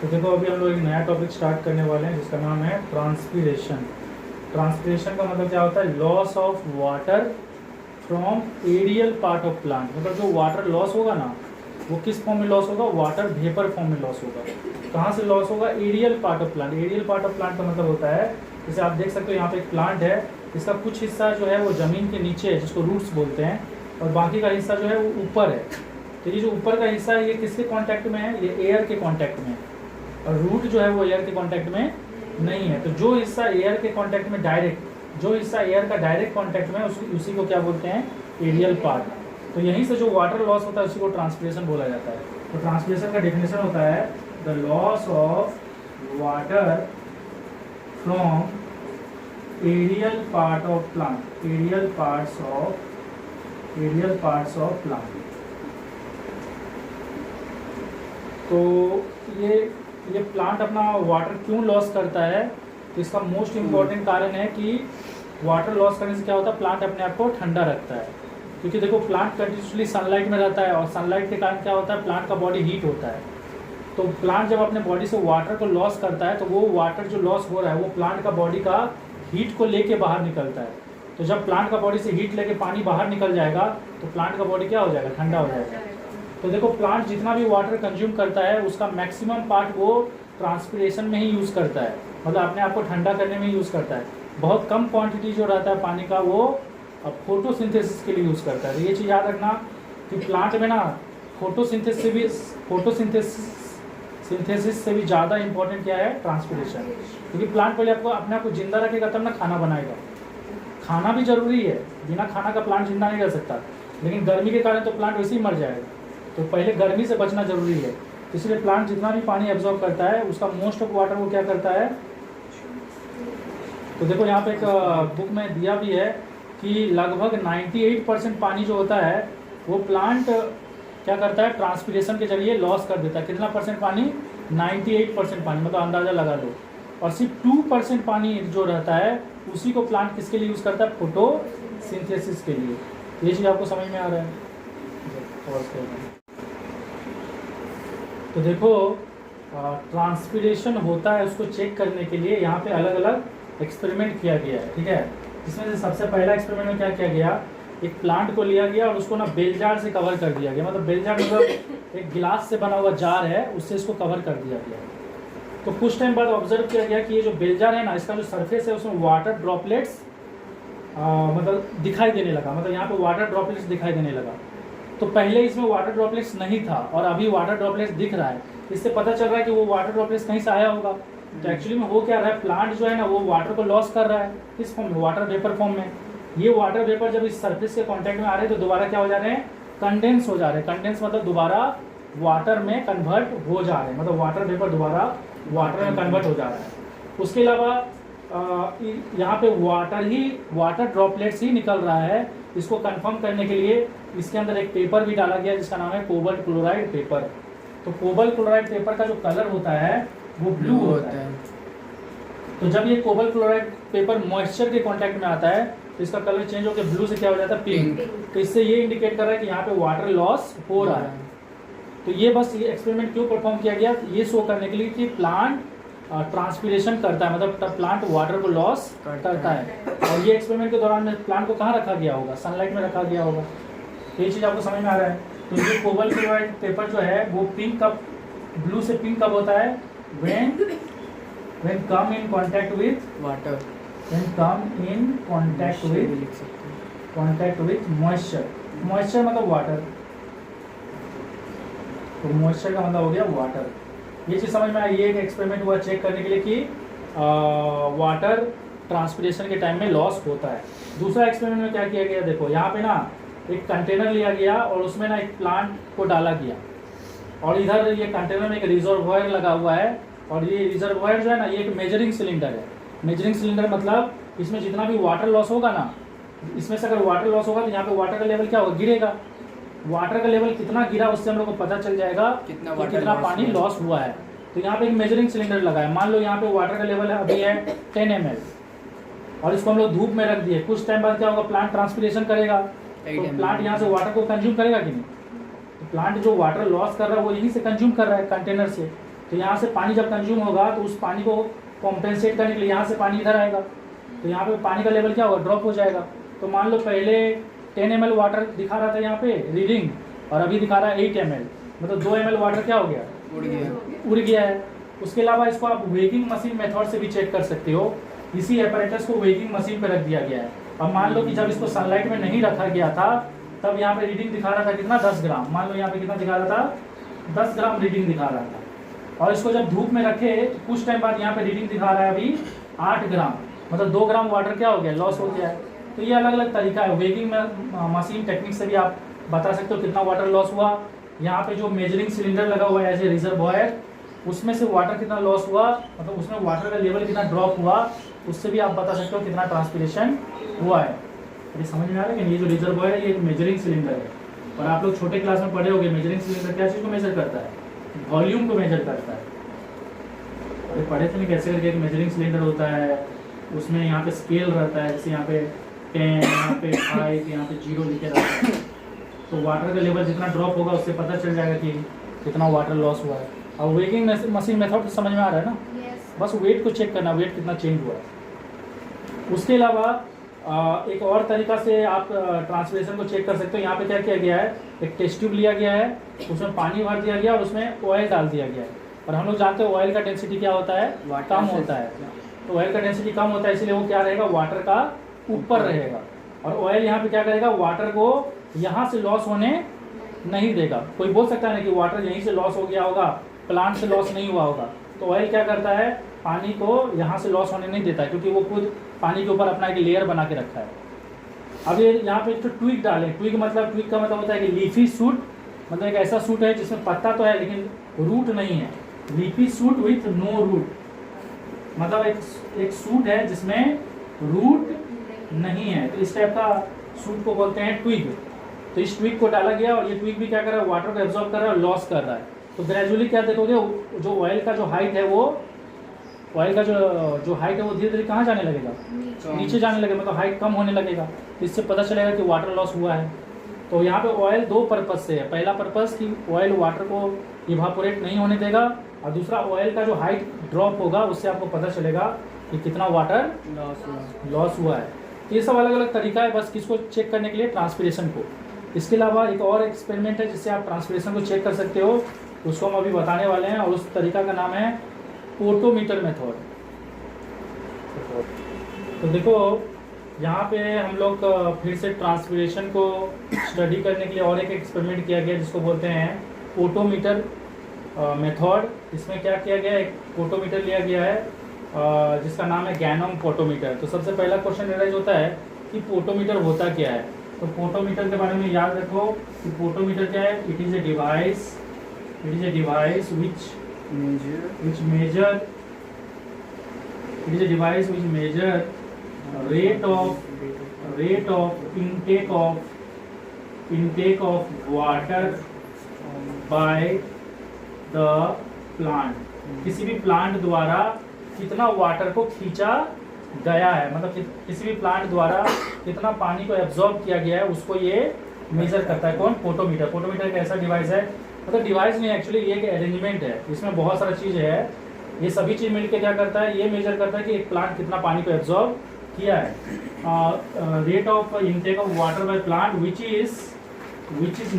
तो देखो अभी हम लोग एक नया टॉपिक स्टार्ट करने वाले हैं जिसका नाम है ट्रांसपीरेशन। ट्रांसपीरेशन का मतलब क्या होता है? Loss of water from aerial part of plant. मतलब जो वाटर लॉस होगा ना, वो किस फॉर्म में लॉस होगा? वाटर वेपर फॉर्म में लॉस होगा। कहाँ से लॉस होगा? Aerial part of plant. Aerial part of plant का मतलब होता है, जैसे आप देख सकते हो यहाँ पे एक प्लांट है, इसका कुछ हिस्सा जो है वो ज़मीन के नीचे है जिसको रूट्स बोलते हैं, और बाकी का हिस्सा जो है वो ऊपर है। तो ये जो ऊपर का हिस्सा है ये किसके कांटेक्ट में है? ये एयर के कांटेक्ट में है, और रूट जो है वो एयर के कांटेक्ट में नहीं है। तो जो हिस्सा एयर के कांटेक्ट में डायरेक्ट, जो हिस्सा एयर का डायरेक्ट कांटेक्ट में उसी को क्या बोलते हैं? Aerial part. तो यहीं से जो वाटर लॉस होता है उसी को ट्रांसपीरेशन बोला जाता है। तो ट्रांसपीरेशन का डेफिनेशन होता है the loss of water from aerial part of plant, aerial parts of plant. तो ये प्लांट अपना वाटर क्यों लॉस करता है? तो इसका मोस्ट इम्पॉर्टेंट कारण है कि वाटर लॉस करने से क्या होता है? प्लांट अपने आप को ठंडा रखता है। क्योंकि देखो प्लांट कंटिन्यूसली सनलाइट में रहता है, और सनलाइट के कारण क्या होता है? प्लांट का बॉडी हीट होता है। तो प्लांट जब अपने बॉडी से वाटर को लॉस करता है तो वो वाटर जो लॉस हो रहा है वो प्लांट का बॉडी का हीट को लेके बाहर निकलता है। तो जब प्लांट का बॉडी से हीट लेके पानी बाहर निकल जाएगा तो प्लांट का बॉडी क्या हो जाएगा? ठंडा हो जाएगा। तो देखो प्लांट जितना भी वाटर कंज्यूम करता है उसका मैक्सिमम पार्ट वो ट्रांसपीरेशन में ही यूज़ करता है, मतलब अपने आप को ठंडा करने में यूज़ करता है। बहुत कम क्वांटिटी जो रहता है पानी का वो फोटोसिंथेसिस के लिए यूज़ करता है। तो ये चीज़ याद रखना कि प्लांट में ना फोटोसिंथेसिस से भी ज़्यादा इंपॉर्टेंट क्या है? ट्रांसपीरेशन। क्योंकि प्लांट पहले आपको अपने आप को जिंदा रखेगा तब ना खाना बनाएगा। खाना भी जरूरी है, बिना खाना का प्लांट जिंदा नहीं रह सकता, लेकिन गर्मी के कारण तो प्लांट वैसे ही मर जाएगा। तो पहले गर्मी से बचना जरूरी है। इसलिए प्लांट जितना भी पानी एब्जॉर्ब करता है उसका मोस्ट ऑफ वाटर वो क्या करता है? तो देखो यहाँ पे एक बुक में दिया भी है कि लगभग 98% पानी जो होता है वो प्लांट क्या करता है? ट्रांसपीरेशन के जरिए लॉस कर देता है। कितना परसेंट पानी? 98% पानी, मतलब अंदाज़ा लगा लो। और सिर्फ 2% पानी जो रहता है उसी को प्लांट किसके लिए यूज़ करता है? फोटोसिंथेसिस के लिए। ये चीज़ आपको समझ में आ रहा है? तो देखो ट्रांसपीरेशन होता है उसको चेक करने के लिए यहाँ पे अलग अलग एक्सपेरिमेंट किया गया है, ठीक है। जिसमें से सबसे पहला एक्सपेरिमेंट में क्या किया गया? एक प्लांट को लिया गया और उसको ना बेल जार से कवर कर दिया गया। मतलब बेल जार मतलब एक गिलास से बना हुआ जार है, उससे इसको कवर कर दिया गया। तो कुछ टाइम बाद ऑब्जर्व किया गया कि ये जो बेल जार है ना, इसका जो सरफेस है उसमें वाटर ड्रॉपलेट्स मतलब दिखाई देने लगा। मतलब यहाँ पे वाटर ड्रॉपलेट्स दिखाई देने लगा। तो पहले इसमें वाटर ड्रॉपलेट्स नहीं था और अभी वाटर ड्रॉपलेट्स दिख रहा है। इससे पता चल रहा है कि वो वाटर ड्रॉपलेट्स कहीं से आया होगा। तो एक्चुअली में हो क्या रहा है? प्लांट जो है ना वो वाटर को लॉस कर रहा है किस फॉर्म में? वाटर वेपर फॉर्म में। ये वाटर वेपर जब इस सरफेस के कांटेक्ट में आ रहे हैं तो दोबारा क्या हो जा रहे हैं? कंडेंस हो जा रहे हैं। कंडेंस मतलब दोबारा वाटर में कन्वर्ट हो जा रहे हैं, मतलब वाटर वेपर दोबारा वाटर में कन्वर्ट हो जा रहा है। उसके अलावा यहाँ पे वाटर ड्रॉपलेट्स ही निकल रहा है। इसको कंफर्म करने के लिए इसके अंदर एक पेपर भी डाला गया जिसका नाम है कोबाल्ट क्लोराइड पेपर। तो कोबाल्ट क्लोराइड पेपर का जो कलर होता है वो ब्लू होता है। तो जब ये कोबाल्ट क्लोराइड पेपर मॉइस्चर के कांटेक्ट में आता है तो इसका कलर चेंज होकर ब्लू से क्या हो जाता है? पिंक। तो इससे ये इंडिकेट कर रहा है कि यहाँ पे वाटर लॉस हो रहा है। तो ये बस ये एक्सपेरिमेंट क्यों परफॉर्म किया गया? ये शो करने के लिए कि प्लांट ट्रांसपीरेशन करता है, मतलब प्लांट वाटर को लॉस करता है। और ये एक्सपेरिमेंट के दौरान प्लांट को कहाँ रखा गया होगा? सनलाइट में रखा गया होगा। तो ये चीज़ आपको समझ में आ रहा है? तो ये कोबाल्ट क्लोराइड पेपर जो है वो पिंक कब, ब्लू से पिंक कब होता है? when come in contact with water, contact with moisture मतलब वाटर। तो मॉइस्चर का मतलब हो गया वाटर। ये चीज़ समझ में आई। ये एक एक्सपेरिमेंट हुआ चेक करने के लिए कि वाटर ट्रांसपीरेशन के टाइम में लॉस होता है। दूसरा एक्सपेरिमेंट में क्या किया गया? देखो यहाँ पे ना एक कंटेनर लिया गया और उसमें ना एक प्लांट को डाला गया, और इधर ये कंटेनर में एक रिजर्वॉयर लगा हुआ है। और ये रिजर्वॉयर जो है ना ये एक मेजरिंग सिलेंडर है। मेजरिंग सिलेंडर मतलब इसमें जितना भी वाटर लॉस होगा ना, इसमें से अगर वाटर लॉस होगा तो यहाँ पे वाटर का लेवल क्या होगा? गिरेगा। वाटर का लेवल कितना गिरा उससे हम लोग को पता चल जाएगा कितना पानी लॉस हुआ है। तो यहाँ पे एक मेजरिंग सिलेंडर लगा है। मान लो यहाँ पे वाटर का लेवल है अभी है 10 ml, और इसको हम लोग धूप में रख दिए। कुछ टाइम बाद क्या होगा? प्लांट ट्रांसपीरेशन करेगा, तो प्लांट यहाँ से वाटर को कंज्यूम करेगा कि नहीं? तो प्लांट जो वाटर लॉस कर रहा है वो यहीं से कंज्यूम कर रहा है कंटेनर से। तो यहाँ से पानी जब कंज्यूम होगा तो उस पानी को कॉम्पेंसेट करने के लिए यहाँ से पानी इधर आएगा, तो यहाँ पे पानी का लेवल क्या होगा, ड्रॉप हो जाएगा। तो मान लो पहले 10 ml वाटर दिखा रहा था यहाँ पे रीडिंग, और अभी दिखा रहा है 8 ml, मतलब 2 ml वाटर क्या हो गया, उड़ गया है। उसके अलावा इसको आप वेगिंग मशीन मेथड से भी चेक कर सकते हो। इसी एपरेटस को वेगिंग मशीन पे रख दिया गया है। अब मान लो कि जब इसको सनलाइट में नहीं रखा गया था तब यहाँ पे रीडिंग दिखा रहा था कितना, 10 ग्राम। मान लो यहाँ पे कितना दिखा रहा था, 10 ग्राम रीडिंग दिखा रहा था। और इसको जब धूप में रखे तो कुछ टाइम बाद यहाँ पे रीडिंग दिखा रहा है अभी 8 ग्राम, मतलब 2 ग्राम वाटर क्या हो गया, लॉस हो गया है। तो ये अलग अलग तरीका है। वेगिंग मशीन टेक्निक से भी आप बता सकते हो कितना वाटर लॉस हुआ। यहाँ पे जो मेजरिंग सिलेंडर लगा हुआ है एज ए रिजर्वॉयर, उसमें से वाटर कितना लॉस हुआ, मतलब उसमें वाटर का लेवल कितना ड्रॉप हुआ, उससे भी आप बता सकते हो कितना ट्रांसपिरेशन हुआ है। ये समझ में आ रहा है कि ये जो रिजर्वॉयर है ये एक मेजरिंग सिलेंडर है। और आप लोग छोटे क्लास में पढ़े होंगे मेजरिंग सिलेंडर क्या चीज़ को मेजर करता है, वॉल्यूम को मेजर करता है। तो पढ़े थे नहीं कैसे करके एक मेजरिंग सिलेंडर होता है, उसमें यहाँ पे स्केल रहता है, जैसे यहाँ पे 10, यहाँ पे 5, यहाँ पे 0 लिखे रहता है। तो वाटर का लेवल जितना ड्रॉप होगा उससे पता चल जाएगा कि कितना वाटर लॉस हुआ है। अब वेगिंग मशीन मेथड तो समझ में आ रहा है ना, बस वेट को चेक करना, वेट कितना चेंज हुआ है। उसके अलावा एक और तरीका से आप ट्रांसलेशन को चेक कर सकते हो। यहाँ पे क्या किया गया है, एक टेस्ट ट्यूब लिया गया है, उसमें पानी भर दिया गया और उसमें ऑयल डाल दिया गया है। और हम लोग जानते हैं ऑयल का डेंसिटी क्या होता है, कम होता है। तो ऑयल का डेंसिटी कम होता है, इसलिए वो क्या रहेगा, वाटर का ऊपर रहेगा। और ऑयल यहाँ पे क्या करेगा, वाटर को यहाँ से लॉस होने नहीं देगा। कोई बोल सकता है ना कि वाटर यहीं से लॉस हो गया होगा, प्लांट से लॉस नहीं हुआ होगा। तो ऑयल क्या करता है, पानी को यहाँ से लॉस होने नहीं देता है, क्योंकि वो खुद पानी के ऊपर अपना एक लेयर बना के रखा है। अब ये यहाँ पे तो ट्विग डालें, ट्विग का मतलब होता है कि लीफी सूट, मतलब एक ऐसा सूट है जिसमें पत्ता तो है लेकिन रूट नहीं है। Leafy shoot with no root, मतलब एक सूट है जिसमें रूट नहीं है। तो इस टाइप का सूट को बोलते हैं ट्विग। तो इस ट्विग को डाला गया और ये ट्विग भी क्या कर रहा है, वाटर को एब्जॉर्ब कर रहा है और लॉस कर रहा है। तो ग्रेजुअली क्या देखोगे, जो ऑयल का जो हाइट है वो ऑयल का जो हाइट है वो धीरे धीरे कहाँ जाने लगेगा, नीचे जाने लगेगा, मतलब हाइट कम होने लगेगा। तो इससे पता चलेगा कि वाटर लॉस हुआ है। तो यहाँ पे ऑयल 2 पर्पज से है। पहला पर्पज कि ऑयल वाटर को इवापोरेट नहीं होने देगा, और दूसरा ऑयल का जो हाइट ड्रॉप होगा उससे आपको पता चलेगा कि कितना वाटर लॉस हुआ है। तो ये सब अलग अलग तरीका है बस किसको चेक करने के लिए, ट्रांसपिरेशन को। इसके अलावा एक और एक्सपेरिमेंट है जिससे आप ट्रांसपिरेशन को चेक कर सकते हो, उसको हम अभी बताने वाले हैं, और उस तरीका का नाम है पोटोमीटर मेथड। तो देखो यहाँ पे हम लोग फिर से ट्रांसपिरेशन को स्टडी करने के लिए और एक एक्सपेरिमेंट किया गया जिसको बोलते हैं पोटोमीटर मेथड। इसमें क्या किया गया, एक पोटोमीटर लिया गया है जिसका नाम है गैनोम पोटोमीटर। तो सबसे पहला क्वेश्चन एराइज होता है कि पोटोमीटर होता क्या है। तो पोटोमीटर के बारे में याद रखो कि पोटोमीटर क्या है, it is a device which measure rate of intake of water by the plant। किसी भी प्लांट द्वारा कितना वाटर को खींचा गया है, मतलब किसी भी प्लांट द्वारा कितना पानी को एब्जॉर्ब किया गया है, उसको ये मेजर करता है। कौन, पोटोमीटर। पोटोमीटर एक ऐसा डिवाइस है, मतलब डिवाइस नहीं एक्चुअली, ये एक अरेंजमेंट है, इसमें बहुत सारा चीज़ है। ये सभी चीज़ मिलकर क्या करता है, ये मेजर करता है कि एक प्लांट कितना पानी को एब्जॉर्ब किया है। Rate of intake of water by plant which is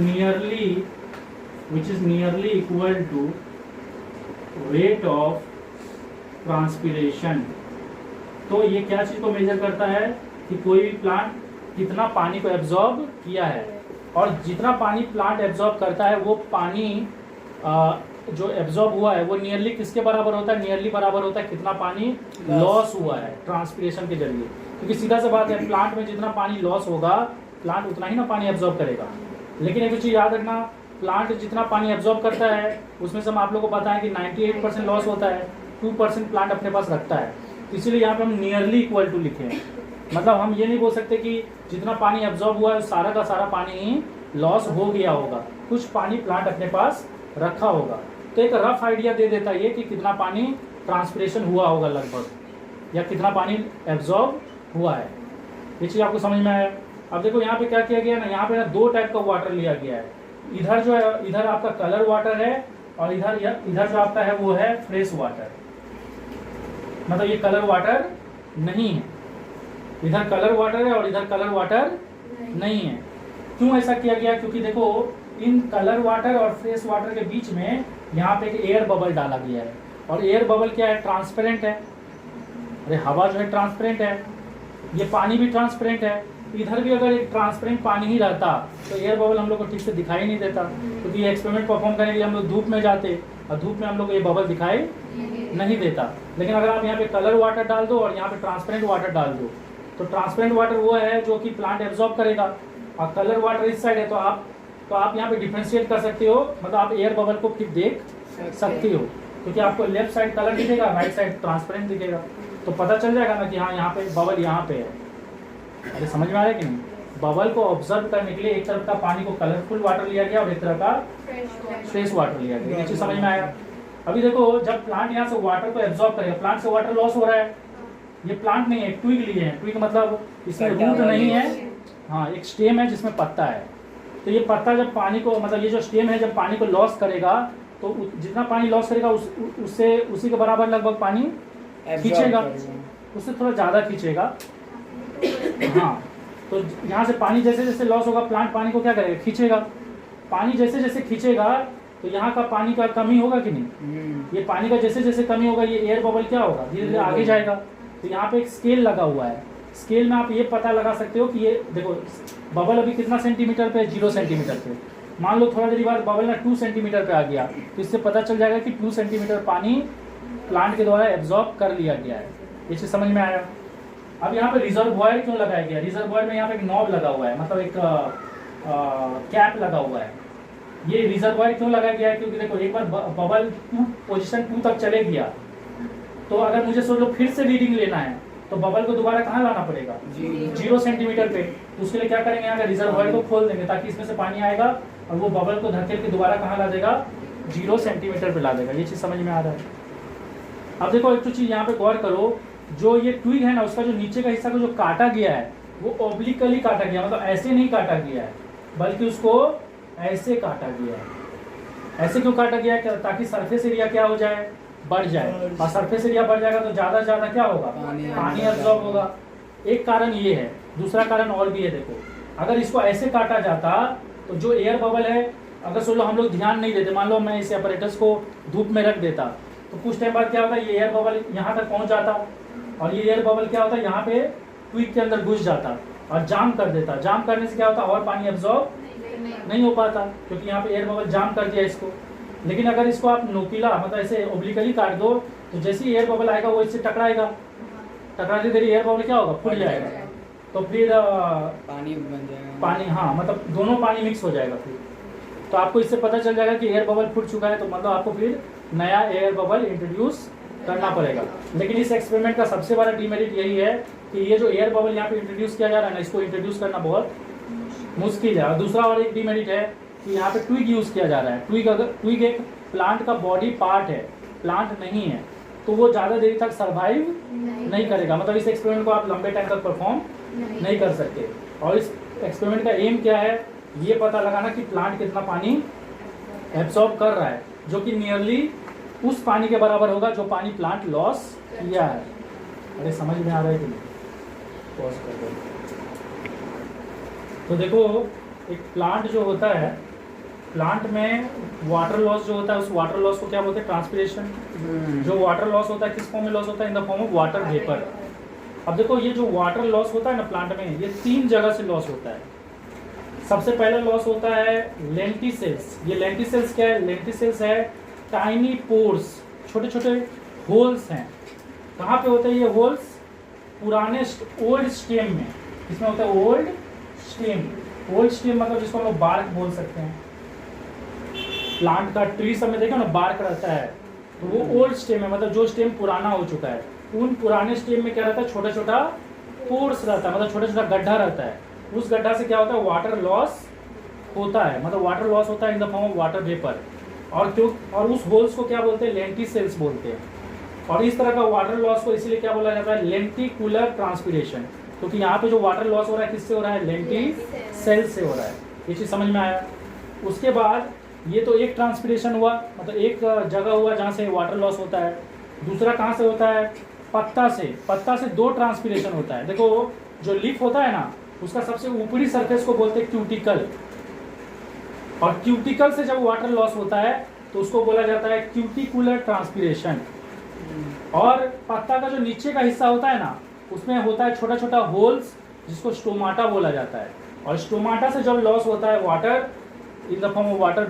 nearly equal to rate of transpiration. तो ये क्या चीज़ को मेजर करता है कि कोई भी प्लांट कितना पानी को एब्जॉर्ब किया है, और जितना पानी प्लांट एब्जॉर्ब करता है वो पानी जो एब्जॉर्ब हुआ है वो नियरली किसके बराबर होता है, नियरली बराबर होता है कितना पानी लॉस हुआ है ट्रांसपिरेशन के जरिए। क्योंकि सीधा सा बात है, प्लांट में जितना पानी लॉस होगा प्लांट उतना ही ना पानी एब्जॉर्ब करेगा। लेकिन एक चीज़ याद रखना, प्लांट जितना पानी एब्जॉर्ब करता है उसमें से हम आप लोगों को पता है कि 98% लॉस होता है, 2% प्लांट अपने पास रखता है। इसीलिए यहाँ पे हम नियरली इक्वल टू लिखे हैं। मतलब हम ये नहीं बोल सकते कि जितना पानी एब्जॉर्ब हुआ है सारा का सारा पानी ही लॉस हो गया होगा, कुछ पानी प्लांट अपने पास रखा होगा। तो एक रफ आइडिया दे देता है ये कि कितना पानी ट्रांसपिरेशन हुआ होगा लगभग, या कितना पानी एब्जॉर्ब हुआ है। ये चीज़ आपको समझ में आया। अब देखो यहाँ पे क्या किया गया ना, यहाँ पे ना 2 टाइप का वाटर लिया गया है। इधर जो है, इधर आपका कलर वाटर है और इधर जो आपका है वो है फ्रेश वाटर, मतलब ये कलर वाटर नहीं है। इधर कलर वाटर है और इधर कलर वाटर नहीं है। क्यों ऐसा किया गया? क्योंकि देखो इन कलर वाटर और फ्रेश वाटर के बीच में यहाँ पे एक एयर बबल डाला गया है, और एयर बबल क्या है? ट्रांसपेरेंट है। अरे हवा जो है ट्रांसपेरेंट है, ये पानी भी ट्रांसपेरेंट है। इधर भी अगर एक ट्रांसपेरेंट पानी ही रहता तो एयर बबल हम लोग को ठीक से दिखाई नहीं देता, क्योंकि ये एक्सपेरिमेंट परफॉर्म करने के लिए हम लोग धूप में जाते और धूप में हम लोग को ये बबल दिखाई नहीं देता। लेकिन अगर आप यहाँ पे कलर वाटर डाल दो और यहाँ पे ट्रांसपेरेंट वाटर डाल दो, तो ट्रांसपेरेंट वाटर वो है जो कि प्लांट एब्जॉर्ब करेगा, और कलर वाटर इस साइड है। तो आप यहाँ पे डिफ्रेंशिएट कर सकते हो, मतलब आप एयर बबल को फिर देख सकते हो, क्योंकि आपको लेफ्ट साइड कलर दिखेगा, राइट साइड ट्रांसपेरेंट दिखेगा, तो पता चल जाएगा ना कि हाँ यहाँ पे बबल यहाँ पे है। अरे समझ में आ रहा है कि नहीं? बबल को ऑब्जर्व करने के लिए एक तरफ का पानी को कलरफुल वाटर लिया गया और एक तरफ का फ्रेश वाटर लिया गया। ये चीज समझ में आया? अभी देखो जब प्लांट यहाँ से वाटर को एब्जॉर्ब करेगा, प्लांट से वाटर लॉस हो रहा है। ये प्लांट नहीं है, ट्विग लिए हैं। ट्विग मतलब इसमें रूट नहीं है, हाँ एक स्टेम है जिसमें पत्ता है। तो ये पत्ता जब पानी को, मतलब ये जो स्टेम है जब पानी को लॉस करेगा तो जितना पानी लॉस करेगा उससे उसी के बराबर लगभग पानी खींचेगा, उससे थोड़ा ज़्यादा खींचेगा। हाँ, तो यहाँ से पानी जैसे जैसे लॉस होगा प्लांट पानी को क्या करेगा? खींचेगा। पानी जैसे जैसे खींचेगा तो यहाँ का पानी का कमी होगा कि नहीं? ये पानी का जैसे जैसे कमी होगा ये एयर बबल क्या होगा? धीरे धीरे आगे जाएगा। तो यहाँ पे एक स्केल लगा हुआ है। स्केल में आप ये पता लगा सकते हो कि ये देखो बबल अभी कितना सेंटीमीटर पे है? 0 सेंटीमीटर पे। मान लो थोड़ा देर बाद बबल ना 2 सेंटीमीटर पे आ गया, तो इससे पता चल जाएगा कि 2 सेंटीमीटर पानी प्लांट के द्वारा एब्जॉर्ब कर लिया गया है। ये चीज समझ में आया? अब यहाँ पे रिजर्वॉयर क्यों लगाया गया? रिजर्वॉयर में यहाँ पे एक नॉब लगा हुआ है, मतलब एक कैप लगा हुआ है। ये रिजर्वॉयर क्यों लगाया गया है? क्योंकि देखो एक बार बबल पोजीशन 2 तक चले गया, तो अगर मुझे सोच लो फिर से रीडिंग लेना है तो बबल को दोबारा कहाँ लाना पड़ेगा? 0 सेंटीमीटर पे। तो उसके लिए क्या करेंगे? यहाँ का रिजर्वॉयर को खोल देंगे ताकि इसमें से पानी आएगा और वो बबल को धकेल के दोबारा कहाँ ला देगा? 0 सेंटीमीटर पे ला देगा। ये चीज समझ में आ रहा है? अब देखो एक तो चीज यहाँ पे गौर करो, जो ये ट्विग है ना उसका जो नीचे का हिस्सा को जो काटा गया है वो ऑब्लिकली काटा गया, मतलब ऐसे नहीं काटा गया है बल्कि उसको ऐसे काटा गया है। ऐसे क्यों काटा गया है? ताकि सरफेस एरिया क्या हो जाए? बढ़ जाए, और सरफेस एरिया बढ़ जाएगा तो ज्यादा ज्यादा क्या होगा? पानी एब्जॉर्ब होगा। एक कारण ये है, दूसरा कारण और भी है। देखो अगर इसको ऐसे काटा जाता तो जो एयर बबल है, अगर सोलो हम लोग ध्यान नहीं देते, मान लो मैं इस अपरेटस को धूप में रख देता तो कुछ टाइम बाद क्या होता है? ये एयर बबल यहाँ तक पहुँच जाता और ये एयर बबल क्या होता है? यहाँ पे ट्विग के अंदर घुस जाता और जाम कर देता। जाम करने से क्या होता? और पानी एब्जॉर्ब नहीं हो पाता, क्योंकि यहाँ पे एयर बबल जाम कर दिया इसको। लेकिन अगर इसको आप नोकीला मतलब ऐसे ओब्लिकली काट दो तो जैसे ही एयर बबल आएगा वो इससे टकराएगा, टकराते देरी एयर बबल क्या होगा? फूट जाएगा, तो फिर पानी बन जाएगा। पानी, हाँ मतलब दोनों पानी मिक्स हो जाएगा फिर। तो आपको इससे पता चल जाएगा कि एयर बबल फूट चुका है, तो मतलब आपको फिर नया एयर बबल इंट्रोड्यूस करना पड़ेगा। लेकिन इस एक्सपेरिमेंट का सबसे बड़ा डिमेरिट यही है कि ये जो एयर बबल यहाँ पे इंट्रोड्यूस किया जा रहा है ना, इसको इंट्रोड्यूस करना बहुत मुश्किल है। और दूसरा और एक डिमेरिट है कि यहाँ पे ट्विग यूज़ किया जा रहा है। ट्विग एक प्लांट का बॉडी पार्ट है, प्लांट नहीं है, तो वो ज़्यादा देर तक सर्वाइव नहीं करेगा। मतलब इस एक्सपेरिमेंट को आप लंबे टाइम तक परफॉर्म नहीं कर सकते। और इस एक्सपेरिमेंट का एम क्या है? ये पता लगाना कि प्लांट कितना पानी एब्सॉर्ब कर रहा है, जो कि नियरली उस पानी के बराबर होगा जो पानी प्लांट लॉस किया है। अरे समझ में आ रहा है कि नहीं? पॉज कर दो। तो देखो एक प्लांट जो होता है, प्लांट में वाटर लॉस जो होता है उस वाटर लॉस को क्या बोलते हैं? ट्रांसपिरेशन। जो वाटर लॉस होता है किस फॉर्म में लॉस होता है? In the form of water vapour. अब देखो ये जो वाटर लॉस होता है ना प्लांट में, ये 3 जगह से लॉस होता है। सबसे पहला लॉस होता है लेंटिसेल्स। ये लेंटिसेल्स क्या है? लेंटिसेल्स है टाइनी पोर्स, छोटे छोटे होल्स हैं। कहाँ पे होते हैं ये होल्स? पुराने ओल्ड स्टेम में। इसमें होता है ओल्ड स्टेम। ओल्ड स्टेम मतलब जिसको हम लोग बार्क बोल सकते हैं। प्लांट का ट्री सब में देखो ना बार्क रहता है, तो वो ओल्ड स्टेम है, मतलब जो स्टेम पुराना हो चुका है। उन पुराने स्टेम में क्या रहता है? छोटा छोटा पोर्स रहता है, मतलब छोटा छोटा गड्ढा रहता है। उस गड्ढा से क्या होता है? वाटर लॉस होता है, मतलब वाटर लॉस होता है in the form of water vapour. और उस होल्स को क्या बोलते हैं? लेंटिसेल्स बोलते हैं। और इस तरह का वाटर लॉस को इसलिए क्या बोला जाता है? लेंटिकुलर ट्रांसपिरेशन, क्योंकि यहाँ पे जो वाटर लॉस हो रहा है किससे हो रहा है? लेंटिसेल्स से हो रहा है। ये चीज समझ में आया? उसके बाद ये तो एक ट्रांसपिरेशन हुआ, मतलब एक जगह हुआ जहाँ से वाटर लॉस होता है। दूसरा कहाँ से होता है? पत्ता से दो ट्रांसपिरेशन होता है। देखो जो लीफ होता है ना, उसका सबसे ऊपरी सरफेस को बोलते हैं क्यूटिकल, और क्यूटिकल से जब वाटर लॉस होता है तो उसको बोला जाता है क्यूटिकुलर ट्रांसपिरेशन। और पत्ता का जो नीचे का हिस्सा होता है ना, उसमें होता है छोटा छोटा होल्स, जिसको स्टोमाटा बोला जाता है। और स्टोमाटा से जब लॉस होता है water in the form of water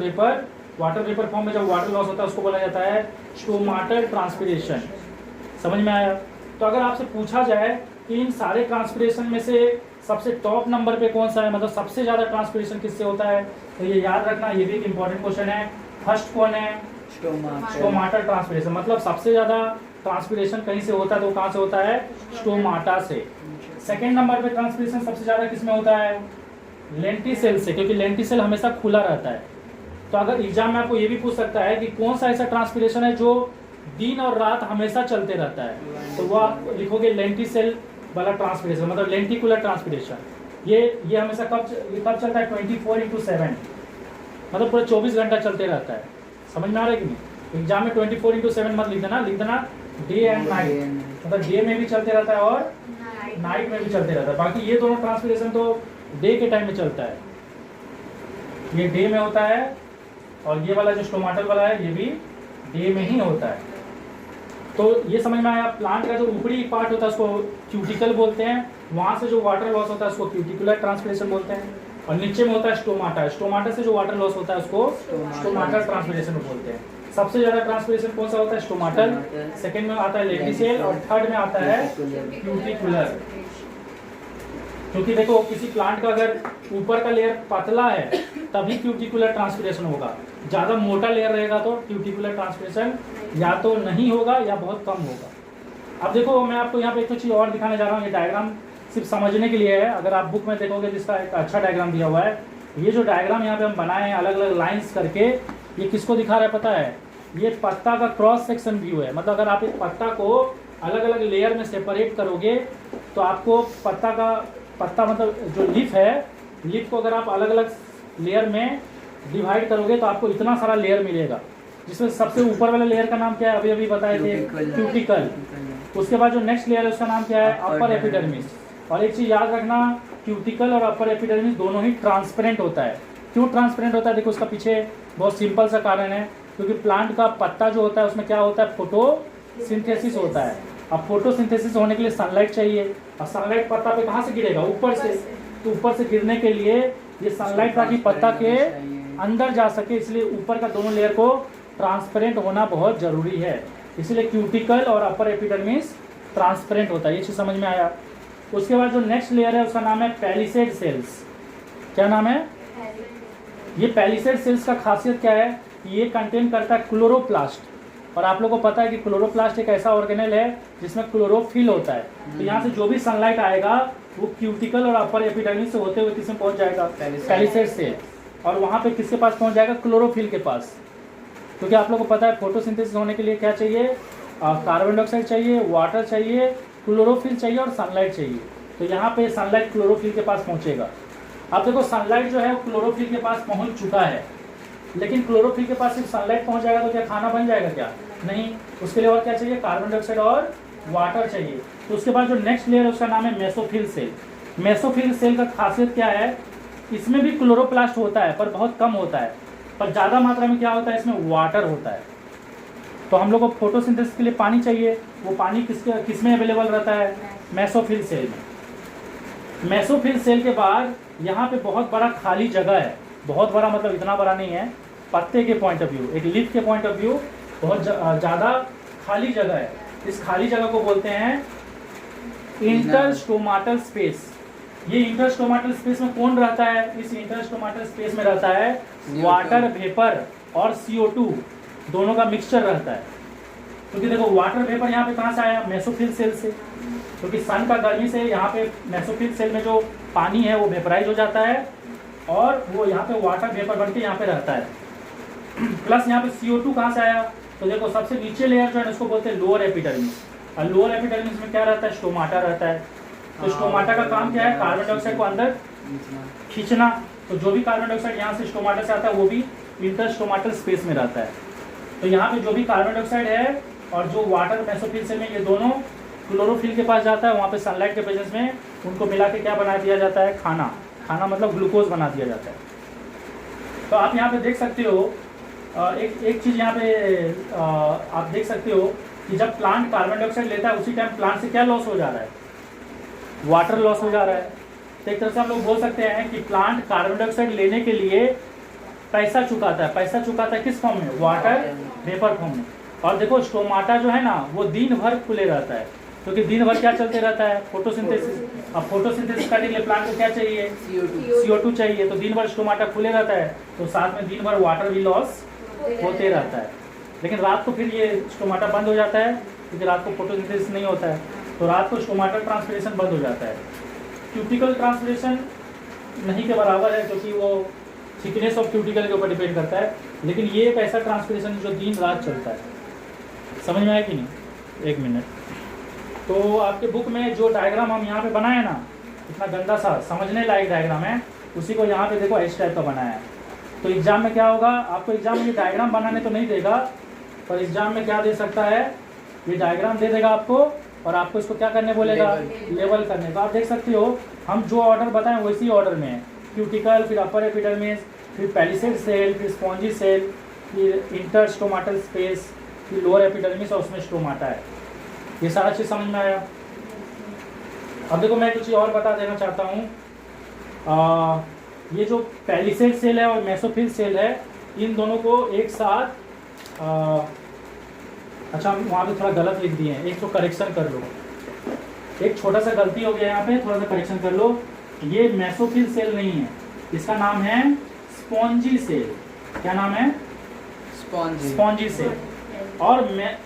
vapour form में जब वाटर लॉस होता है उसको बोला जाता है स्टोमाटल ट्रांसपिरेशन। समझ में आया? तो अगर आपसे पूछा जाए कि इन सारे ट्रांसपिरेशन में से सबसे टॉप नंबर पे कौन सा है, मतलब सबसे ज़्यादा ट्रांसपिरेशन किससे होता है, तो ये याद रखना, ये भी एक इंपॉर्टेंट क्वेश्चन है। फर्स्ट कौन है? Stomatal transpiration. मतलब सबसे ज़्यादा ट्रांसपिरेशन कहीं से होता है तो वो कहाँ से होता है? स्टोमाटा से। सेकेंड नंबर पे ट्रांसपिरेशन सबसे ज़्यादा किसमें होता है? लेंटिसेल से, क्योंकि लेंटिसेल हमेशा खुला रहता है। तो अगर एग्जाम में आपको ये भी पूछ सकता है कि कौन सा ऐसा ट्रांसपिरेशन है जो दिन और रात हमेशा चलते रहता है, तो वो आप लिखोगे लेंटिसेल वाला ट्रांसपिरेशन, मतलब लेंटिकुलर ट्रांसपिरेशन। ये हमेशा कब चलता है? 24/7, मतलब पूरा 24 घंटा चलते रहता है। समझ में आ रहा है कि नहीं? एग्जाम में 24/7 मत लिख देना डे एंड नाइट, मतलब डे में भी चलते रहता है और नाइट में भी चलते रहता है। बाकी ये दोनों ट्रांसपिरेशन तो डे के टाइम में चलता है, ये डे में होता है, और ये वाला जो स्टोमाटल वाला है ये भी डे में ही होता है। तो ये समझ में आया? प्लांट का जो ऊपरी पार्ट होता है उसको क्यूटिकल बोलते हैं, वहाँ से जो वाटर लॉस होता है उसको क्यूटिकुलर ट्रांसपिरेशन बोलते हैं, और नीचे में होता है स्टोमाटा से जो वाटर लॉस होता है उसको स्टोमाटल ट्रांसपिरेशन बोलते हैं। सबसे ज्यादा ट्रांसपिरेशन कौन सा होता है? स्टोमाटल। सेकंड में आता है लेंटिसेल, और थर्ड में आता है क्यूटिकुलर। क्योंकि देखो किसी प्लांट का अगर ऊपर का लेयर पतला है तभी क्यूटिकुलर ट्रांसपिरेशन होगा, ज़्यादा मोटा लेयर रहेगा तो क्यूटिकुलर ट्रांसपिरेशन या तो नहीं होगा या बहुत कम होगा। अब देखो मैं आपको यहाँ पे एक तो चीज़ और दिखाने जा रहा हूँ। ये डायग्राम सिर्फ समझने के लिए है, अगर आप बुक में देखोगे तो इसका एक अच्छा डायग्राम दिया हुआ है। ये जो डायग्राम यहाँ पे हम बनाए हैं अलग अलग लाइन्स करके, ये किसको दिखा रहा है पता है? ये पत्ता का क्रॉस सेक्शन व्यू है। मतलब अगर आप एक पत्ता को अलग अलग लेयर में सेपरेट करोगे तो आपको पत्ता मतलब जो लीफ है, लीफ को अगर आप अलग अलग लेयर में डिवाइड करोगे तो आपको इतना सारा लेयर मिलेगा, जिसमें सबसे ऊपर वाले लेयर का नाम क्या है? अभी बताए थे, क्यूटिकल। उसके बाद जो नेक्स्ट लेयर है उसका नाम क्या है? Upper epidermis. और एक चीज़ याद रखना, क्यूटिकल और अपर एपिडर्मिस दोनों ही ट्रांसपेरेंट होता है। क्यों ट्रांसपेरेंट होता है? देखो उसका पीछे बहुत सिंपल सा कारण है, क्योंकि प्लांट का पत्ता जो होता है उसमें क्या होता है? फोटोसिंथेसिस होता है। अब फोटोसिंथेसिस होने के लिए सनलाइट चाहिए, और सनलाइट पत्ता पे कहाँ से गिरेगा? ऊपर से। तो ऊपर से गिरने के लिए ये सनलाइट ताकि पत्ता के अंदर जा सके, इसलिए ऊपर का दोनों लेयर को ट्रांसपेरेंट होना बहुत जरूरी है। इसलिए क्यूटिकल और अपर एपिडर्मिस ट्रांसपेरेंट होता है। ये चीज़ समझ में आया? उसके बाद जो नेक्स्ट लेयर है उसका नाम है पैलिसेड सेल्स। क्या नाम है? ये पैलिसेड सेल्स का खासियत क्या है? ये कंटेन करता है क्लोरोप्लास्ट। और आप लोगों को पता है कि क्लोरोप्लास्ट एक ऐसा ऑर्गेनेल है जिसमें क्लोरोफिल होता है। तो यहाँ से जो भी सनलाइट आएगा वो क्यूटिकल और अपर एपिडर्मिस से होते हुए किसमें पहुंच जाएगा? Palisade cell. और वहाँ पे किसके पास पहुंच जाएगा? क्लोरोफिल के पास। क्योंकि आप लोगों को पता है फोटोसिंथेसिस होने के लिए क्या चाहिए? कार्बन डाइऑक्साइड चाहिए, वाटर चाहिए, क्लोरोफिल चाहिए और सनलाइट चाहिए। तो यहाँ पे सनलाइट क्लोरोफिल के पास पहुँचेगा। अब देखो सनलाइट जो है क्लोरोफिल के पास पहुँच चुका है, लेकिन क्लोरोफिल के पास सिर्फ सनलाइट पहुंच जाएगा तो क्या खाना बन जाएगा? क्या नहीं, उसके लिए और क्या चाहिए? कार्बन डाइऑक्साइड और वाटर चाहिए। तो उसके बाद जो नेक्स्ट लेयर है उसका नाम है मेसोफिल सेल। मेसोफिल सेल का खासियत क्या है? इसमें भी क्लोरोप्लास्ट होता है पर बहुत कम होता है, पर ज़्यादा मात्रा में क्या होता है? इसमें वाटर होता है। तो हम लोग को फोटोसिंथेसिस के लिए पानी चाहिए, वो पानी किसमें अवेलेबल रहता है? मेसोफिल सेल में। मेसोफिल सेल के बाद यहाँ पे बहुत बड़ा खाली जगह है, बहुत बड़ा मतलब इतना बड़ा नहीं है, पत्ते के पॉइंट ऑफ व्यू, एक लीफ के पॉइंट ऑफ व्यू बहुत ज़्यादा खाली जगह है। इस खाली जगह को बोलते हैं इंटरस्टोमाटल स्पेस। ये इंटरस्टोमाटल स्पेस में कौन रहता है? इस इंटरस्टोमाटल स्पेस में रहता है वाटर वेपर और CO2 दोनों का मिक्सचर रहता है। क्योंकि देखो वाटर वेपर यहाँ पे कहाँ से आया? मेसोफिल सेल से। क्योंकि सन का गर्मी से यहाँ पे मेसोफिल सेल में जो पानी है वो वेपराइज हो जाता है और वो यहाँ पे वाटर वेपर बन के यहाँ पे रहता है। प्लस यहाँ पे CO2 कहाँ से आया? तो देखो सबसे नीचे लेयर जो है उसको बोलते हैं लोअर एपिडर्मिस, और लोअर एपिडर्मिस में क्या रहता है? स्टोमाटा रहता है। तो स्टोमाटा का काम क्या है? कार्बन डाइऑक्साइड को अंदर खींचना। तो जो भी कार्बन डाइऑक्साइड यहाँ से स्टोमाटा से आता है वो भी इंटरस्टोमाटल स्पेस में रहता है। तो यहाँ पे जो भी कार्बन डाइऑक्साइड है और जो वाटर मेसोफिल सेल में, ये दोनों क्लोरोफिल के पास जाता है, वहाँ पे सनलाइट के प्रेजेंस में उनको मिला के क्या बना दिया जाता है, खाना। खाना मतलब ग्लूकोज बना दिया जाता है। तो आप यहाँ पे देख सकते हो एक चीज़ यहाँ पे आप देख सकते हो कि जब प्लांट कार्बन डाइऑक्साइड लेता है उसी टाइम प्लांट से क्या लॉस हो जा रहा है, वाटर लॉस हो जा रहा है। तो एक तरह से हम लोग बोल सकते हैं कि प्लांट कार्बन डाइऑक्साइड लेने के लिए पैसा चुकाता है। पैसा चुकाता है किस फॉर्म में, वाटर वेपर फॉर्म में। और देखो स्टोमाटा जो है ना वो दिन भर खुले रहता है, क्योंकि दिन भर क्या चलते रहता है, फोटोसिंथेसिस। अब फोटोसिंथेसिस करने के लिए प्लांट को क्या चाहिए, CO2 चाहिए। तो दिन भर स्टोमाटा खुले रहता है, तो साथ में दिन भर वाटर भी लॉस होते रहता है। लेकिन रात को फिर ये स्टोमाटा बंद हो जाता है, क्योंकि रात को फोटोसिंथेसिस नहीं होता है, तो रात को स्टोमाटा ट्रांसपिरेशन बंद हो जाता है। क्यूटिकल ट्रांसपिरेशन नहीं के बराबर है, क्योंकि वो थिकनेस ऑफ क्यूटिकल के ऊपर डिपेंड करता है। लेकिन ये एक ऐसा ट्रांसपिरेशन जो दिन रात चलता है। समझ में आया कि नहीं? एक मिनट। तो आपके बुक में जो डायग्राम हम यहाँ पे बनाए ना, इतना गंदा सा समझने लायक डायग्राम है, उसी को यहाँ पे देखो इस टाइप का बनाया है। तो एग्जाम में क्या होगा, आपको एग्जाम में ये डायग्राम बनाने तो नहीं देगा, पर एग्जाम में क्या दे सकता है, ये डायग्राम दे देगा आपको, और आपको इसको क्या करने बोलेगा, लेवल करने। तो आप देख सकते हो हम जो ऑर्डर बताएं वैसी ऑर्डर में है। क्यूटिकल, फिर अपर एपिडर्मिस, फिर पैलिसेड सेल, फिर स्पॉन्जी सेल, फिर इंटरस्टोमाटल स्पेस, फिर लोअर एपिडर्मिस और उसमें स्टोमाटा है। ये सारा चीज़ समझ में आया। अब देखो मैं कुछ और बता देना चाहता हूँ। ये जो पैलिसेड सेल है और मेसोफिल सेल है, इन दोनों को एक साथ अच्छा वहाँ पे थोड़ा गलत लिख दिए हैं, एक तो करेक्शन कर लो। एक छोटा सा गलती हो गया यहाँ पे, थोड़ा सा करेक्शन कर लो। ये मेसोफिल सेल नहीं है, इसका नाम है स्पॉन्जी सेल। क्या नाम है? Spongy cell. और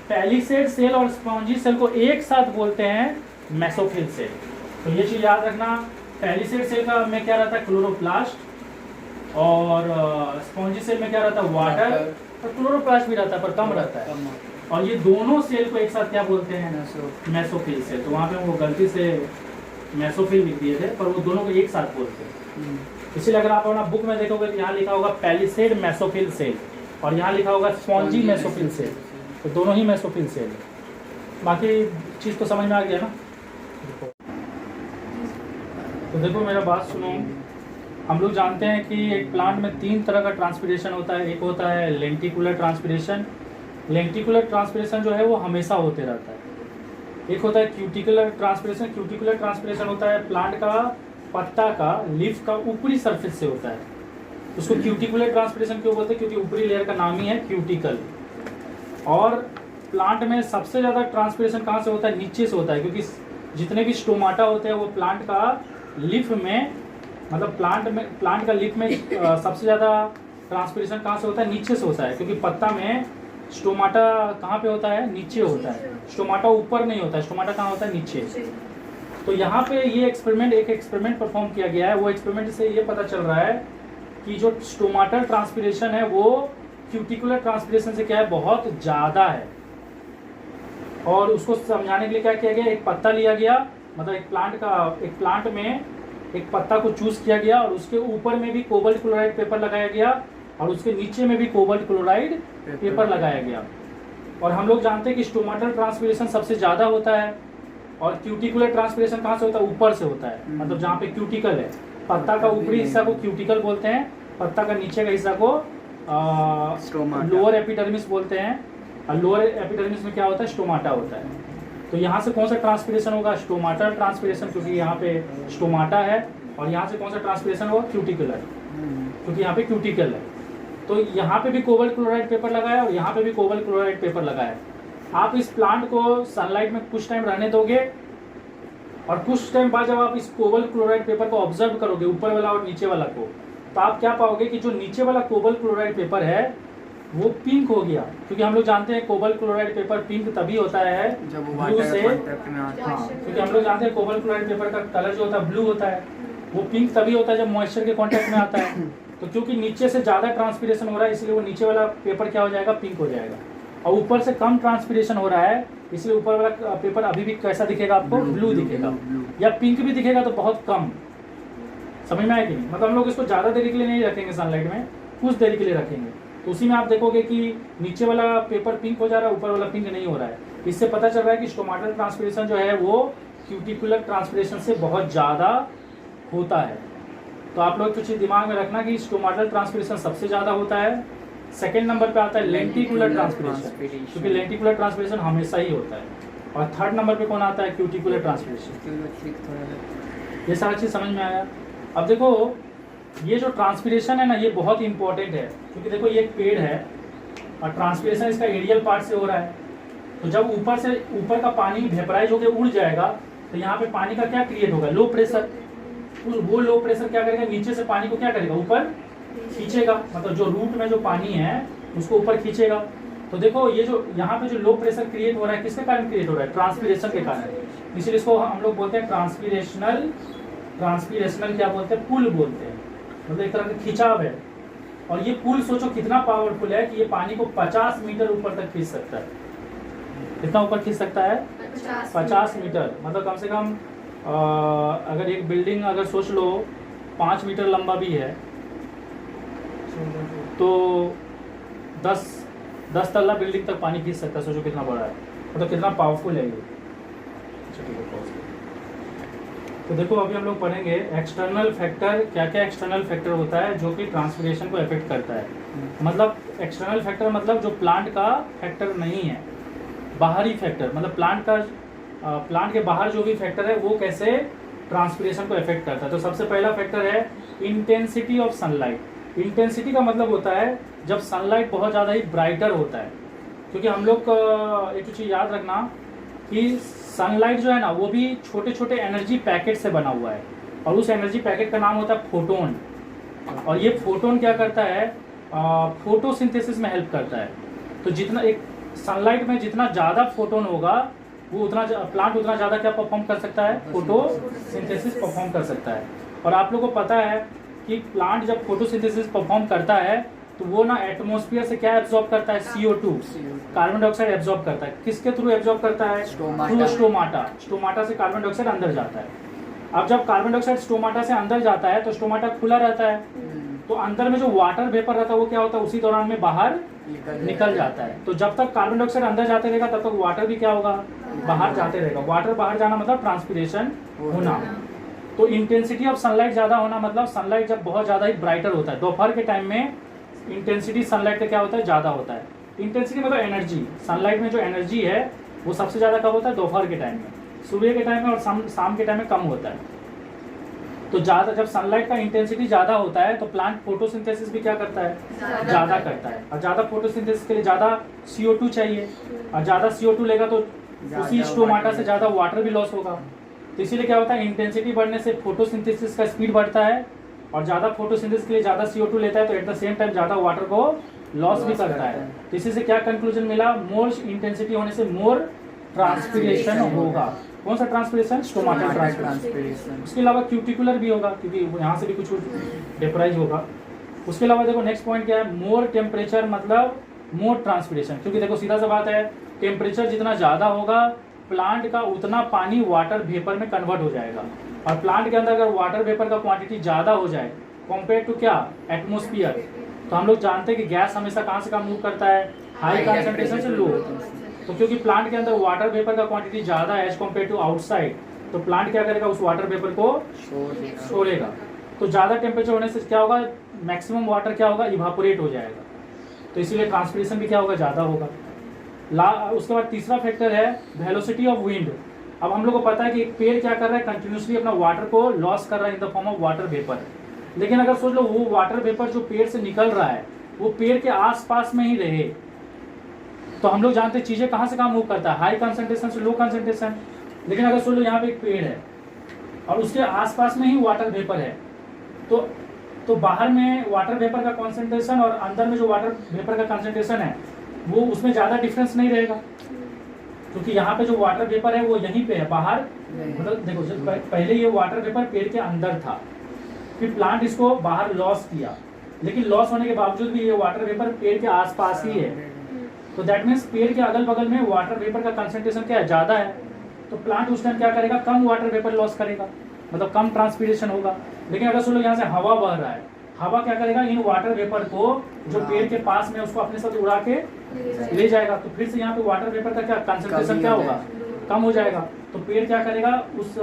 पैलिसेड सेल और स्पॉन्जी सेल को एक साथ बोलते हैं मेसोफिल सेल। तो ये चीज़ याद रखना। पैलिसेड सेल का में क्या रहता है, क्लोरोप्लास्ट, और स्पॉन्जी सेल में क्या रहता है, वाटर, और क्लोरोप्लास्ट भी रहता है पर कम रहता है। और ये दोनों सेल को एक साथ क्या बोलते हैं, मेसोफिल सेल। तो वहाँ पे वो गलती से मेसोफिल लिख दिए थे, पर वो दोनों को एक साथ बोलते हैं। इसलिए अगर आप अपना बुक में देखोगे तो यहाँ लिखा होगा पैलिसेड मेसोफिल सेल, और यहाँ लिखा होगा स्पॉन्जी मेसोफिल सेल। तो दोनों ही मेसोफिल सेल है। बाकी चीज़ तो समझ में आ गया ना। तो देखो मेरा बात सुनो। हम लोग जानते हैं कि एक प्लांट में 3 तरह का ट्रांसपिरेशन होता है। एक होता है लेंटिकुलर ट्रांसपिरेशन। लेंटिकुलर ट्रांसपिरेशन जो है वो हमेशा होते रहता है। एक होता है क्यूटिकुलर ट्रांसपिरेशन। क्यूटिकुलर ट्रांसपिरेशन होता है प्लांट का पत्ता का, लीफ का ऊपरी सरफेस से होता है। उसको क्यूटिकुलर ट्रांसपिरेशन क्यों बोलते हैं, क्योंकि ऊपरी लेयर का नाम ही है क्यूटिकल। और प्लांट में सबसे ज़्यादा ट्रांसपिरेशन कहाँ से होता है, नीचे से होता है, क्योंकि जितने भी स्टोमाटा होते हैं वो प्लांट का लीफ में, मतलब प्लांट का लीफ में सबसे ज़्यादा ट्रांसपिरेशन कहाँ से होता है, नीचे से होता है। क्योंकि पत्ता में स्टोमाटा कहाँ पे होता है, नीचे होता है। स्टोमाटा ऊपर नहीं होता है, स्टोमाटा कहाँ होता है, नीचे। तो यहाँ पे ये एक एक्सपेरिमेंट परफॉर्म किया गया है। वो एक्सपेरिमेंट से ये पता चल रहा है कि जो स्टोमाटल ट्रांसपिरेशन है वो क्यूटिकुलर ट्रांसपिरेशन से क्या है, बहुत ज़्यादा है। और उसको समझाने के लिए क्या किया गया, एक पत्ता लिया गया, मतलब एक प्लांट में एक पत्ता को चूज किया गया, और उसके ऊपर में भी कोबाल्ट क्लोराइड पेपर लगाया गया, और उसके नीचे में भी कोबाल्ट क्लोराइड पेपर लगाया गया। और हम लोग जानते हैं कि स्टोमाटल ट्रांसपिरेशन सबसे ज़्यादा होता है, और क्यूटिकुलर ट्रांसपिरेशन कहाँ से होता है, ऊपर से होता है। मतलब जहाँ पे क्यूटिकल है, पत्ता का ऊपरी हिस्सा को क्यूटिकल बोलते हैं, पत्ता का नीचे का हिस्सा को लोअर एपिडर्मिस बोलते हैं। और लोअर एपिडर्मिस में क्या होता है, स्टोमाटा होता है। तो यहाँ से कौन सा ट्रांसपिरेशन होगा, स्टोमाटल ट्रांसपिरेशन, क्योंकि यहाँ पे स्टोमाटा है। और यहाँ से कौन सा ट्रांसपिरेशन होगा, क्यूटिकुलर, क्योंकि यहाँ पे क्यूटिकल है। तो यहाँ पे भी कोबाल्ट क्लोराइड पेपर लगाया, और यहाँ पे भी कोबाल्ट क्लोराइड पेपर लगाया। आप इस प्लांट को सनलाइट में कुछ टाइम रहने दोगे, और कुछ टाइम बाद जब आप इस कोबाल्ट क्लोराइड पेपर को ऑब्जर्व करोगे, ऊपर वाला और नीचे वाला को, तो आप क्या पाओगे कि जो नीचे वाला कोबाल्ट क्लोराइड पेपर है वो पिंक हो गया। क्योंकि हम लोग जानते हैं कोबाल्ट क्लोराइड पेपर पिंक तभी होता है जब वो ब्लू वाटर से। के कांटेक्ट में आता है। हाँ, क्योंकि हम लोग जानते हैं कोबाल्ट क्लोराइड पेपर का कलर जो होता है ब्लू होता है, वो पिंक तभी होता है जब मॉइस्चर के कांटेक्ट में आता है। तो क्योंकि नीचे से ज़्यादा ट्रांसपिरेशन हो रहा है, इसलिए वो नीचे वाला पेपर क्या हो जाएगा, पिंक हो जाएगा। और ऊपर से कम ट्रांसपिरेशन हो रहा है, इसलिए ऊपर वाला पेपर अभी भी कैसा दिखेगा आपको, ब्लू दिखेगा, या पिंक भी दिखेगा तो बहुत कम। समझ में आया कि नहीं? मतलब हम लोग इसको ज़्यादा देर के लिए नहीं रखेंगे सनलाइट में, कुछ देर के लिए रखेंगे तो उसी में आप देखोगे कि नीचे वाला पेपर पिंक हो जा रहा है, ऊपर वाला पिंक नहीं हो रहा है। इससे पता चल रहा है कि स्टोमाटल ट्रांसपिरेशन जो है वो क्यूटिकुलर ट्रांसपिरेशन से बहुत ज़्यादा होता है। तो आप लोग कुछ दिमाग में रखना कि स्टोमाटल ट्रांसपिरेशन सबसे ज़्यादा होता है। सेकेंड नंबर पे आता है लेंटिकुलर ट्रांसपिरेशन, क्योंकि लेंटिकुलर ट्रांसपिरेशन हमेशा ही होता है। और थर्ड नंबर पे कौन आता है? Cuticular transpiration. ये सारा चीज़ समझ में आया। अब देखो ये जो ट्रांसपिरेशन है ना, ये बहुत इंपॉर्टेंट है, क्योंकि देखो ये एक पेड़ है और ट्रांसपिरेशन इसका एरियल पार्ट से हो रहा है। तो जब ऊपर का पानी वेपराइज होकर उड़ जाएगा तो यहाँ पे पानी का क्या क्रिएट होगा? Low pressure. वो लो प्रेशर क्या करेगा? नीचे से पानी को क्या करेगा? ऊपर खींचेगा, मतलब जो रूट में जो पानी है उसको ऊपर खींचेगा। तो देखो ये जो यहाँ पे जो लो प्रेशर क्रिएट हो रहा है, किसके कारण क्रिएट हो रहा है? ट्रांसपिरेशन के कारण। इसलिए इसको हम लोग बोलते हैं ट्रांसपिरेशनल क्या बोलते हैं? पुल बोलते हैं, मतलब एक तरह का खिंचाव है। और ये पुल सोचो कितना पावरफुल है कि ये पानी को 50 मीटर ऊपर तक खींच सकता है। कितना ऊपर खींच सकता है? 50 मीटर। मतलब कम से कम अगर एक बिल्डिंग अगर सोच लो 5 मीटर लंबा भी है तो 10 तल्ला बिल्डिंग तक पानी खींच सकता है। सोचो कितना बड़ा है, मतलब कितना पावरफुल है ये। तो देखो अभी हम लोग पढ़ेंगे एक्सटर्नल फैक्टर। क्या क्या एक्सटर्नल फैक्टर होता है जो कि ट्रांसपिरेशन को अफेक्ट करता है? मतलब एक्सटर्नल फैक्टर मतलब जो प्लांट का फैक्टर नहीं है, बाहरी फैक्टर, मतलब प्लांट के बाहर जो भी फैक्टर है वो कैसे ट्रांसपिरेशन को अफेक्ट करता है। तो सबसे पहला फैक्टर है इंटेंसिटी ऑफ सनलाइट। इंटेंसिटी का मतलब होता है जब सनलाइट बहुत ज़्यादा ही ब्राइटर होता है, क्योंकि हम लोग एक चीज़ याद रखना कि सनलाइट जो है ना वो भी छोटे छोटे एनर्जी पैकेट से बना हुआ है, और उस एनर्जी पैकेट का नाम होता है फोटोन। और ये फोटोन क्या करता है? फोटोसिंथेसिस में हेल्प करता है। तो जितना एक सनलाइट में जितना ज़्यादा फोटोन होगा वो प्लांट उतना ज़्यादा क्या परफॉर्म कर सकता है? फोटोसिंथेसिस परफॉर्म कर सकता है। और आप लोगों को पता है कि प्लांट जब फोटोसिंथेसिस परफॉर्म करता है तो वो ना एटमॉस्फेयर से क्या एब्जॉर्ब करता है? CO2, कार्बन डाइऑक्साइड एब्जॉर्ब करता है। किसके थ्रू एब्जॉर्ब करता है? Through stomata. स्टोमाटा से कार्बन डाइऑक्साइड अंदर जाता है। अब जब कार्बन डाइऑक्साइड स्टोमाटा से अंदर जाता है तो स्टोमाटा खुला रहता है, तो अंदर में जो वाटर वेपर रहता है वो क्या होता है? उसी दौरान में बाहर निकल जाता है। तो जब तक कार्बन डाइऑक्साइड अंदर जाते रहेगा तब तक वाटर भी क्या होगा? बाहर जाते रहेगा। वाटर बाहर जाना मतलब ट्रांसपिरेशन होना। तो इंटेंसिटी ऑफ सनलाइट ज़्यादा होना मतलब सनलाइट जब बहुत ज़्यादा ही ब्राइटर होता है, दोपहर के टाइम में इंटेंसिटी सनलाइट का क्या होता है? ज़्यादा होता है। इंटेंसिटी मतलब एनर्जी, सनलाइट में जो एनर्जी है वो सबसे ज़्यादा कब होता है? दोपहर के टाइम में। सुबह के टाइम में और शाम के टाइम में कम होता है। तो ज़्यादा जब सनलाइट का इंटेंसिटी ज़्यादा होता है तो प्लांट फोटोसिंथेसिस भी क्या करता है? ज़्यादा करता है। और ज़्यादा फोटोसिंथेसिस के लिए ज़्यादा CO2 चाहिए, और ज़्यादा CO2 लेगा तो उसी स्टोमाटा से ज़्यादा वाटर भी लॉस होगा। तो इसीलिए क्या होता है? इंटेंसिटी बढ़ने से फोटोसिंथेसिस का स्पीड बढ़ता है, और ज़्यादा फोटोसिंथेसिस के लिए ज़्यादा CO2 लेता है तो एट द सेम टाइम ज़्यादा वाटर को लॉस भी करता है। तो इसी से क्या कंक्लूजन मिला? मोर इंटेंसिटी होने से मोर ट्रांसपिरेशन होगा। कौन सा ट्रांसपिरेशन? Stomatal transpiration. उसके अलावा क्यूटिकुलर भी होगा, क्योंकि यहाँ से भी कुछ वेपराइज होगा। उसके अलावा देखो नेक्स्ट पॉइंट क्या है? मोर टेम्परेचर मतलब मोर ट्रांसपिरेशन। क्योंकि देखो सीधा सा बात है, टेम्परेचर जितना ज़्यादा होगा प्लांट का उतना पानी वाटर वेपर में कन्वर्ट हो जाएगा। और प्लांट के अंदर अगर वाटर वेपर का क्वांटिटी ज़्यादा हो जाए कंपेयर टू क्या? एटमोस्फियर, तो हम लोग जानते हैं कि गैस हमेशा कहाँ से कहाँ मूव करता है? हाई कंसंट्रेशन से लो। तो क्योंकि प्लांट के अंदर वाटर वेपर का क्वांटिटी ज़्यादा है एज कम्पेयर टू आउटसाइड, तो प्लांट क्या करेगा? उस वाटर वेपर को छोड़ेगा। तो ज़्यादा टेम्परेचर होने से क्या होगा? मैक्सिमम वाटर क्या होगा? इवापोरेट हो जाएगा। तो इसीलिए ट्रांसपिरेशन भी क्या होगा? ज़्यादा होगा। उसके बाद तीसरा फैक्टर है वेलोसिटी ऑफ विंड। अब हम लोग को पता है कि एक पेड़ क्या कर रहा है? कंटिन्यूसली अपना वाटर को लॉस कर रहा है in the form of water vapour. लेकिन अगर सोच लो वो वाटर वेपर जो पेड़ से निकल रहा है वो पेड़ के आसपास में ही रहे, तो हम लोग जानते हैं चीज़ें कहाँ से कहाँ मूव करता है? हाई कंसंट्रेशन से लो कंसंट्रेशन। लेकिन अगर सोच लो यहाँ पे एक पेड़ है और उसके आसपास में ही वाटर वेपर है, तो बाहर में वाटर वेपर का कॉन्सेंट्रेशन और अंदर में जो वाटर वेपर का कंसंट्रेशन है वो उसमें ज़्यादा डिफरेंस नहीं रहेगा, क्योंकि यहाँ पे जो वाटर वेपर है वो यहीं पे है, बाहर मतलब देखो जब पहले ये वाटर वेपर पेड़ के अंदर था, फिर प्लांट इसको बाहर लॉस किया, लेकिन लॉस होने के बावजूद भी ये वाटर वेपर पेड़ के आसपास ही है। तो दैट मीन्स पेड़ के अगल बगल में वाटर वेपर का कंसंट्रेशन क्या है? ज़्यादा है। तो प्लांट उस टाइम क्या करेगा? कम वाटर वेपर लॉस करेगा, मतलब कम ट्रांसपिरेशन होगा। लेकिन अगर सुनो यहाँ से हवा बह रहा है हवा क्या करेगा, इन वाटर वेपर को जो पेड़ के पास में उसको अपने साथ उड़ा के ले जाएगा। तो फिर से यहाँ पे वाटर वेपर का क्या कंसंट्रेशन क्या होगा, कम हो जाएगा। तो पेड़ क्या करेगा, उस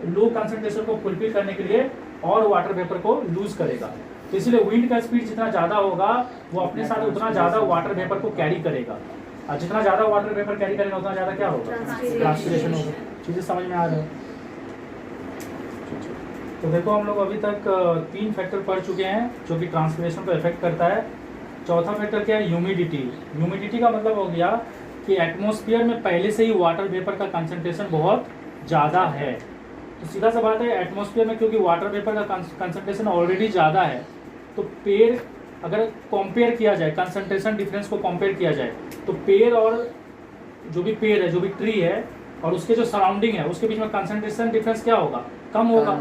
लो कंसंट्रेशन को फुलफिल करने के लिए और वाटर वेपर को लूज करेगा। तो इसलिए विंड का स्पीड जितना ज़्यादा होगा वो अपने साथ उतना ज़्यादा वाटर वेपर को कैरी करेगा, और जितना ज़्यादा वाटर वेपर कैरी करेगा उतना ज़्यादा क्या होगा, ट्रांसपिरेशन होगा। चीज़ें समझ में आ रही है। तो देखो हम लोग अभी तक 3 फैक्टर पढ़ चुके हैं जो कि ट्रांसपिरेशन को इफेक्ट करता है। चौथा फैक्टर क्या है, ह्यूमिडिटी। ह्यूमिडिटी का मतलब हो गया कि एटमॉस्फेयर में पहले से ही वाटर वेपर का कंसंट्रेशन बहुत ज़्यादा है। तो सीधा सा बात है, एटमॉस्फेयर में क्योंकि वाटर वेपर का कंसंट्रेशन ऑलरेडी ज़्यादा है, तो पेड़ अगर कंपेयर किया जाए, कंसंट्रेशन डिफरेंस को कंपेयर किया जाए, तो पेड़ और जो भी पेड़ है, जो भी ट्री है और उसके जो सराउंडिंग है उसके बीच में कंसंट्रेशन डिफरेंस क्या होगा, कम होगा।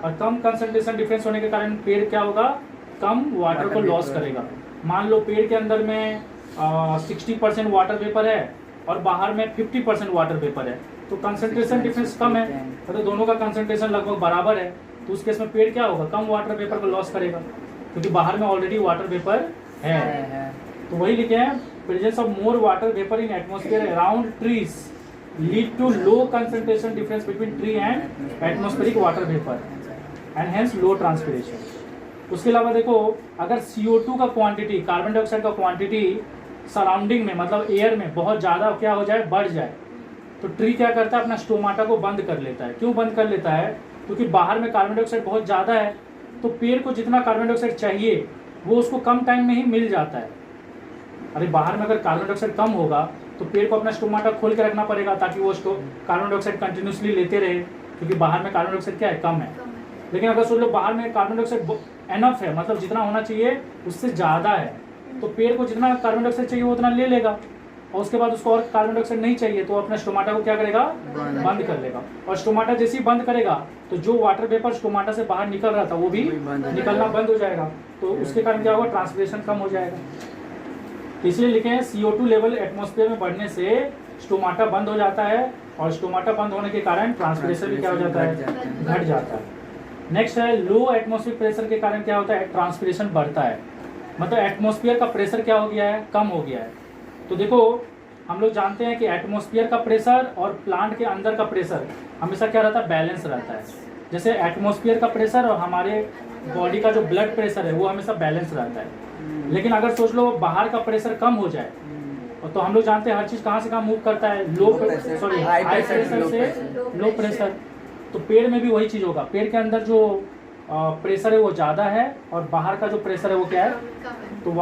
और कम कंसंट्रेशन डिफरेंस होने के कारण पेड़ क्या होगा, कम वाटर को लॉस करेगा। मान लो पेड़ के अंदर में 60% वाटर वेपर है और बाहर में 50% वाटर वेपर है, तो कंसंट्रेशन डिफरेंस कम है, तो दोनों का कंसंट्रेशन लगभग बराबर है। तो उस केस में पेड़ क्या होगा, कम वाटर वेपर को लॉस करेगा क्योंकि बाहर में ऑलरेडी वाटर वेपर है। तो वही लिखे हैं, presence of more water vapour in atmosphere around trees lead to low concentration difference between tree and atmospheric water vapour and hence low transpiration. उसके अलावा देखो, अगर CO2 का क्वांटिटी, कार्बन डाइऑक्साइड का क्वांटिटी सराउंडिंग में मतलब एयर में बहुत ज़्यादा क्या हो जाए, बढ़ जाए, तो ट्री क्या करता है, अपना स्टोमाटा को बंद कर लेता है। क्यों बंद कर लेता है, क्योंकि बाहर में कार्बन डाइऑक्साइड बहुत ज़्यादा है, तो पेड़ को जितना कार्बन डाइऑक्साइड चाहिए वो उसको कम टाइम में ही मिल जाता है। अरे बाहर में अगर कार्बन डाइऑक्साइड कम होगा तो पेड़ को अपना स्टोमाटा खोल के रखना पड़ेगा ताकि वो कार्बन डाइऑक्साइड कंटिन्यूसली लेते रहे, क्योंकि बाहर में कार्बन डाइऑक्साइड क्या है, कम है। लेकिन अगर सोच लो बाहर में कार्बन डाइऑक्साइड एनफ है, मतलब जितना होना चाहिए उससे ज़्यादा है, तो पेड़ को जितना कार्बन डाइऑक्साइड चाहिए वो उतना ले लेगा, और उसके बाद उसको और कार्बन डाइऑक्साइड नहीं चाहिए तो अपना स्टोमाटा को क्या करेगा, बंद कर लेगा। और स्टोमाटा जैसे ही बंद करेगा तो जो वाटर वेपर स्टोमाटा से बाहर निकल रहा था वो भी निकलना बंद हो जाएगा। तो उसके कारण क्या होगा, ट्रांसपिरेशन कम हो जाएगा। इसलिए लिखे हैं CO2 लेवल एटमॉस्फेयर में बढ़ने से स्टोमाटा बंद हो जाता है, और स्टोमाटा बंद होने के कारण ट्रांसपिरेशन भी क्या हो जाता है, घट जाता है। नेक्स्ट है, लो एटमॉस्फेरिक प्रेशर के कारण क्या होता है, ट्रांसपिरेशन बढ़ता है। मतलब एटमॉस्फेयर का प्रेशर क्या हो गया है, कम हो गया है। तो देखो हम लोग जानते हैं कि एटमॉस्फेयर का प्रेशर और प्लांट के अंदर का प्रेशर हमेशा क्या रहता है, बैलेंस रहता है। जैसे एटमॉस्फेयर का प्रेशर और हमारे बॉडी का जो ब्लड प्रेशर है वो हमेशा बैलेंस रहता है। लेकिन अगर सोच लो बाहर का प्रेशर कम हो जाए, तो हम लोग जानते हैं हर चीज़ कहाँ से कहाँ मूव करता है, हाई प्रेशर से लो प्रेशर। तो पेड़ में भी वही चीज़ होगा, पेड़ के अंदर जो प्रेशर है वो ज़्यादा है और बाहर का जो प्रेशर है वो क्या है, तो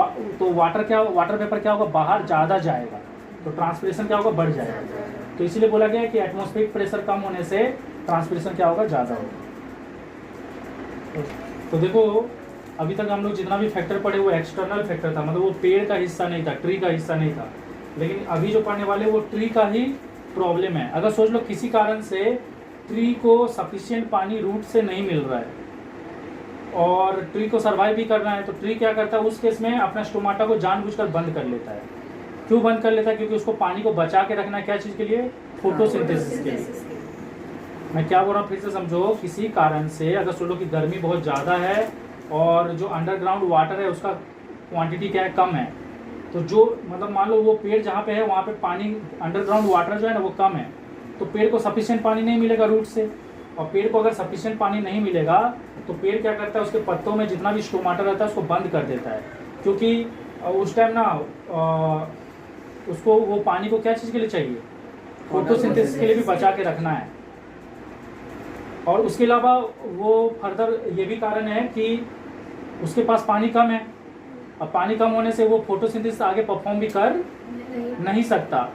वाटर वेपर क्या होगा, बाहर ज़्यादा जाएगा, तो ट्रांसपिरेशन क्या होगा, बढ़ जाएगा। तो इसीलिए बोला गया है कि एटमॉस्फेरिक प्रेशर कम होने से ट्रांसपिरेशन क्या होगा, ज़्यादा होगा। तो देखो अभी तक हम लोग जितना भी फैक्टर पढ़े वो एक्सटर्नल फैक्टर था, मतलब वो पेड़ का हिस्सा नहीं था, ट्री का हिस्सा नहीं था। लेकिन अभी जो पढ़ने वाले वो ट्री का ही प्रॉब्लम है। अगर सोच लो किसी कारण से ट्री को सफिशिएंट पानी रूट से नहीं मिल रहा है और ट्री को सर्वाइव भी करना है, तो ट्री क्या करता है उस केस में, अपना स्टोमाटा को जानबूझकर बंद कर लेता है। क्यों बंद कर लेता है, क्योंकि उसको पानी को बचा के रखना है, क्या चीज़ के लिए, फोटोसिंथेसिस के लिए। मैं क्या बोल रहा हूँ फिर से समझो, किसी कारण से अगर सोच लो कि गर्मी बहुत ज़्यादा है और जो अंडरग्राउंड वाटर है उसका क्वांटिटी क्या है, कम है, तो जो मतलब मान लो वो पेड़ जहाँ पे है वहाँ पे पानी, अंडरग्राउंड वाटर जो है ना वो कम है, तो पेड़ को सफिशिएंट पानी नहीं मिलेगा रूट से। और पेड़ को अगर सफिशिएंट पानी नहीं मिलेगा तो पेड़ क्या करता है, उसके पत्तों में जितना भी स्टोमाटा रहता है उसको बंद कर देता है, क्योंकि उस टाइम ना उसको वो पानी को क्या चीज़ के लिए चाहिए, फोटोसिंथेसिस के लिए भी बचा के रखना है। और उसके अलावा वो फर्दर ये भी कारण है कि उसके पास पानी कम है, और पानी कम होने से वो फोटोसिंथेसिस आगे परफॉर्म भी कर नहीं सकता।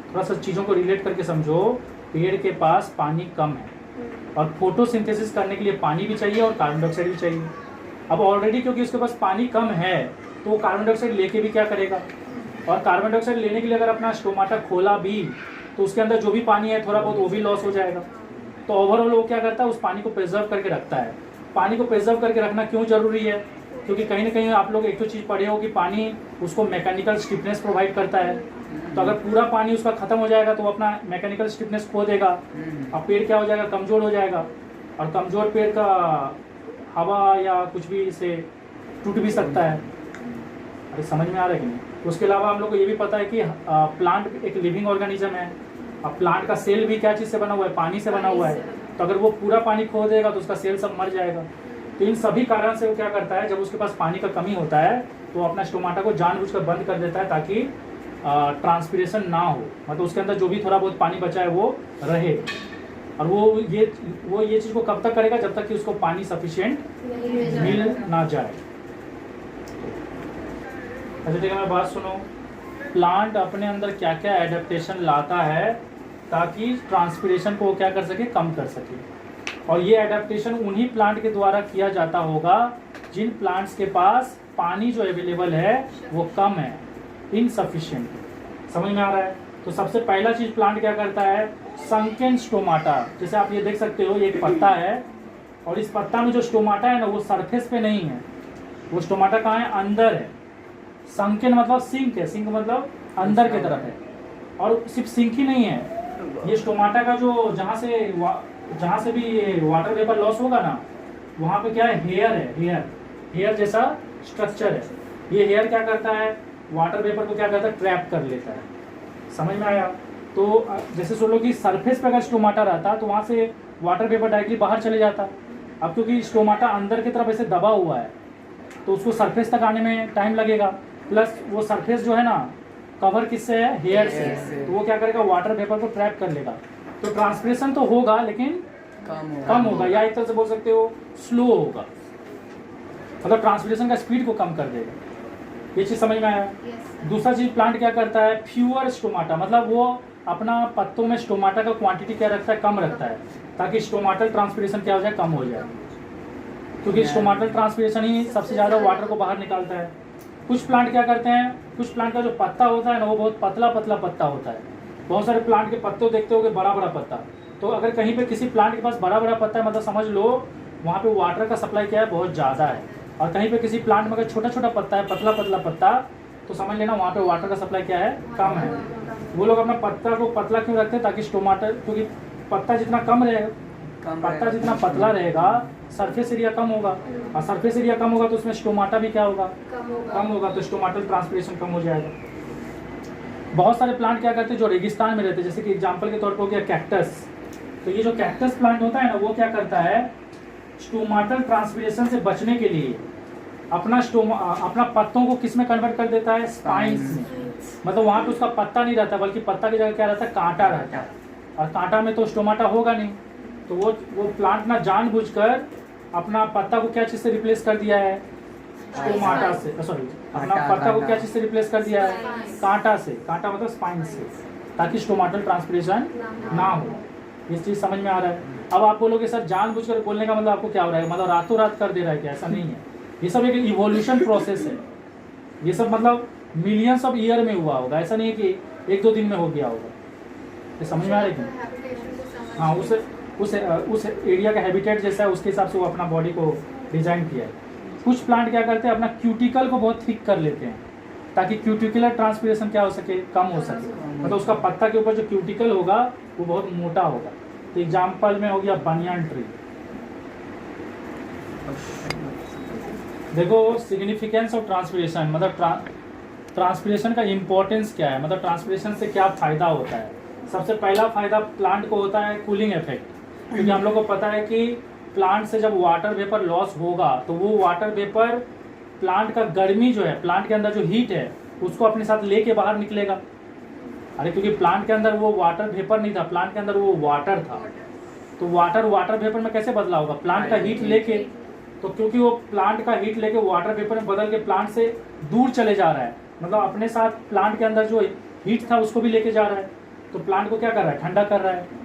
थोड़ा सा चीज़ों को रिलेट करके समझो, पेड़ के पास पानी कम है और फोटोसिंथेसिस करने के लिए पानी भी चाहिए और कार्बन डाइऑक्साइड भी चाहिए। अब ऑलरेडी क्योंकि उसके पास पानी कम है तो वो कार्बन डाइऑक्साइड लेके भी क्या करेगा, और कार्बन डाइऑक्साइड लेने के लिए अगर अपना स्टोमाटा खोला भी तो उसके अंदर जो भी पानी है थोड़ा बहुत वो भी लॉस हो जाएगा। तो ओवरऑल वो क्या करता है, उस पानी को प्रिजर्व करके रखता है। पानी को प्रिजर्व करके रखना क्यों जरूरी है, क्योंकि कहीं ना कहीं आप लोग एक तो चीज़ पढ़े हो कि पानी उसको मैकेनिकल स्टिफनेस प्रोवाइड करता है। तो अगर पूरा पानी उसका खत्म हो जाएगा तो वो अपना मैकेनिकल स्टिफनेस खो देगा और पेड़ क्या हो जाएगा, कमज़ोर हो जाएगा। और कमज़ोर पेड़ का हवा या कुछ भी से टूट भी सकता है। अरे समझ में आ रहा है कि नहीं? उसके अलावा हम लोग को ये भी पता है कि प्लांट एक लिविंग ऑर्गेनिज्म है। अब प्लांट का सेल भी क्या चीज़ से बना हुआ है? पानी से बना हुआ है। तो अगर वो पूरा पानी खो देगा तो उसका सेल सब मर जाएगा। तो इन सभी कारण से वो क्या करता है, जब उसके पास पानी का कमी होता है तो अपना स्टोमाटा को जानबूझकर बंद कर देता है ताकि ट्रांसपीरेशन ना हो, मतलब उसके अंदर जो भी थोड़ा बहुत पानी बचा है वो रहे। और वो ये चीज़ को कब तक करेगा? जब तक कि उसको पानी सफिशिएंट मिल ना जाए। अच्छा ठीक है, मैं बात सुनो। प्लांट अपने अंदर क्या क्या एडेप्टेशन लाता है ताकि ट्रांसपीरेशन को क्या कर सके? कम कर सके। और ये एडेप्टेशन उन्हीं प्लांट के द्वारा किया जाता होगा जिन प्लांट्स के पास पानी जो अवेलेबल है वो कम है, इनसफिशिएंट। समझ में आ रहा है? तो सबसे पहला चीज प्लांट क्या करता है? Sunken stomata. जैसे आप ये देख सकते हो, ये एक पत्ता है और इस पत्ता में जो स्टोमाटा है ना वो सरफेस पे नहीं है, वो स्टोमाटा कहाँ है? अंदर है। संकेन मतलब सिंक है, सिंक मतलब अंदर की तरफ है। और सिर्फ सिंक ही नहीं है, ये स्टोमाटा का जो जहाँ से भी ये वाटर वेपर लॉस होगा ना, वहाँ पे क्या है? हेयर है, हेयर जैसा स्ट्रक्चर है। ये हेयर क्या करता है? वाटर वेपर को क्या करता है? ट्रैप कर लेता है। समझ में आया? तो जैसे सोच लो कि सरफेस पे अगर स्टोमाटा रहता तो वहाँ से वाटर वेपर डायरेक्टली बाहर चले जाता। अब क्योंकि स्टोमाटा अंदर की तरफ ऐसे दबा हुआ है तो उसको सरफेस तक आने में टाइम लगेगा। प्लस वो सरफेस जो है ना कवर किससे है? हेयर से। तो वो क्या करेगा? वाटर वेपर को ट्रैप कर लेगा। तो ट्रांसपीरेशन तो होगा लेकिन कम होगा, या एक तरह से बोल सकते हो स्लो होगा, मतलब ट्रांसपीरेशन का स्पीड को कम कर देगा। ये चीज समझ में आया? दूसरा चीज प्लांट क्या करता है? फ्यूअर स्टोमाटा, मतलब वो अपना पत्तों में स्टोमाटा का क्वांटिटी क्या रखता है? कम रखता है, ताकि स्टोमाटल ट्रांसपीरेशन क्या हो जाए? कम हो जाए। क्योंकि स्टोमाटल ट्रांसपीरेशन ही सबसे ज्यादा वाटर को बाहर निकालता है। कुछ प्लांट क्या करते हैं? कुछ प्लांट का जो पत्ता होता है ना वो बहुत पतला पतला पत्ता होता है। बहुत सारे प्लांट के पत्ते देखते हो कि बड़ा बड़ा पत्ता। तो अगर कहीं पे किसी प्लांट के पास बड़ा बड़ा पत्ता है, मतलब समझ लो वहाँ पे वाटर का सप्लाई क्या है? बहुत ज़्यादा है। और कहीं पे किसी प्लांट में अगर छोटा छोटा पत्ता है, पतला पतला पत्ता, तो समझ लेना वहाँ पे वाटर का सप्लाई क्या है? कम है। वो लोग अपना पत्ता को पतला क्यों रखते हैं? ताकि स्टोमाटा, क्योंकि पत्ता जितना कम रहेगा, पत्ता जितना पतला रहेगा, सरफेस एरिया कम होगा, और सरफेस एरिया कम होगा तो उसमें स्टोमाटा भी क्या होगा? कम होगा। तो स्टोमाटल ट्रांसपीरेशन कम हो जाएगा। बहुत सारे प्लांट क्या करते हैं जो रेगिस्तान में रहते हैं, जैसे कि एग्जांपल के तौर पर हो गया कैक्टस। तो ये जो कैक्टस प्लांट होता है ना वो क्या करता है? स्टोमाटल ट्रांसपीरेशन से बचने के लिए अपना पत्तों को किस में कन्वर्ट कर देता है? स्पाइन्स में। मतलब वहाँ पे उसका पत्ता नहीं रहता, बल्कि पत्ता की जगह क्या रहता है? कांटा रहता है। और कांटा में तो स्टोमाटा होगा नहीं, तो वो प्लांट ना जानबूझकर अपना पत्ता को क्या चीज़ से रिप्लेस कर दिया है? स्टोमाटा से, सॉरी, अपना पत्ता को क्या चीज़ से रिप्लेस कर दिया है? कांटा से। कांटा मतलब स्पाइन से, ताकि स्टोमाटल ट्रांसपीरेशन ना हो। ये चीज़ समझ में आ रहा है? अब आप बोलोगे सर जानबूझकर बोलने का मतलब आपको क्या हो रहा है? मतलब रातों रात कर दे रहा है क्या? ऐसा नहीं है। ये सब एक इवोल्यूशन प्रोसेस है। ये सब मतलब मिलियंस ऑफ ईयर में हुआ होगा, ऐसा नहीं है कि एक दो दिन में हो गया होगा। ये समझ में आ रहा है कि हाँ, उस एरिया का हैबिटेट जैसा है उसके हिसाब से वो अपना बॉडी को डिजाइन किया है। कुछ प्लांट क्या करते हैं? अपना क्यूटिकल को बहुत थिक कर लेते हैं ताकि क्यूटिकुलर ट्रांसपीरेशन क्या हो सके? कम हो सके। मतलब उसका पत्ता के ऊपर जो क्यूटिकल होगा वो बहुत मोटा होगा। तो एग्जाम्पल में हो गया बनियान ट्री। देखो सिग्निफिकेंस ऑफ ट्रांसपीरेशन, मतलब ट्रांसपीरेशन का इम्पोर्टेंस क्या है, मतलब ट्रांसपीरेशन से क्या फ़ायदा होता है। सबसे पहला फ़ायदा प्लांट को होता है कूलिंग इफेक्ट, क्योंकि हम लोग को पता है कि प्लांट से जब वाटर वेपर लॉस होगा तो वो वाटर वेपर प्लांट का गर्मी जो है, प्लांट के अंदर जो हीट है उसको अपने साथ लेके बाहर निकलेगा। अरे क्योंकि प्लांट के अंदर वो वाटर वेपर नहीं था, प्लांट के अंदर वो वाटर था। तो वाटर वेपर में कैसे बदला होगा? प्लांट का हीट लेके। तो क्योंकि वो प्लांट का हीट लेके वाटर वेपर में बदल के प्लांट से दूर चले जा रहा है, मतलब अपने साथ प्लांट के अंदर जो हीट था उसको भी लेके जा रहा है, तो प्लांट को क्या कर रहा है? ठंडा कर रहा है।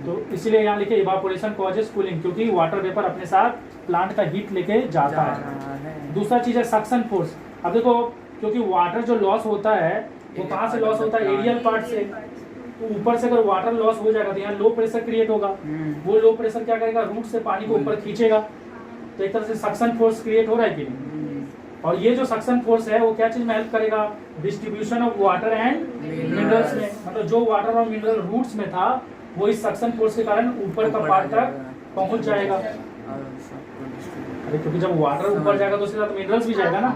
तो इसीलिए यहाँ लिखे इवापोरेशन कॉजेस कूलिंग, क्योंकि वाटर वेपर अपने साथ प्लांट का हीट लेके जाता है। दूसरा चीज है सक्शन फोर्स। अब देखो क्योंकि वाटर जो लॉस होता है वो कहाँ से लॉस होता है? एरियल पार्ट से। तो ऊपर से अगर वाटर लॉस हो जाएगा तो यहाँ लो प्रेशर क्रिएट होगा। वो लो प्रेशर क्या करेगा? रूट से पानी को ऊपर खींचेगा। तो एक तरह से सक्शन फोर्स क्रिएट हो रहा है कि नहीं? और ये जो सक्शन फोर्स है वो क्या चीज में हेल्प करेगा? Distribution of water and minerals में। मतलब जो वाटर और मिनरल रूट्स में था वो इस सक्शन फोर्स के कारण ऊपर का पार्ट तक पहुंच जाएगा। अरे क्योंकि जब वाटर ऊपर जाएगा तो उसके साथ मिनरल्स भी जाएगा ना।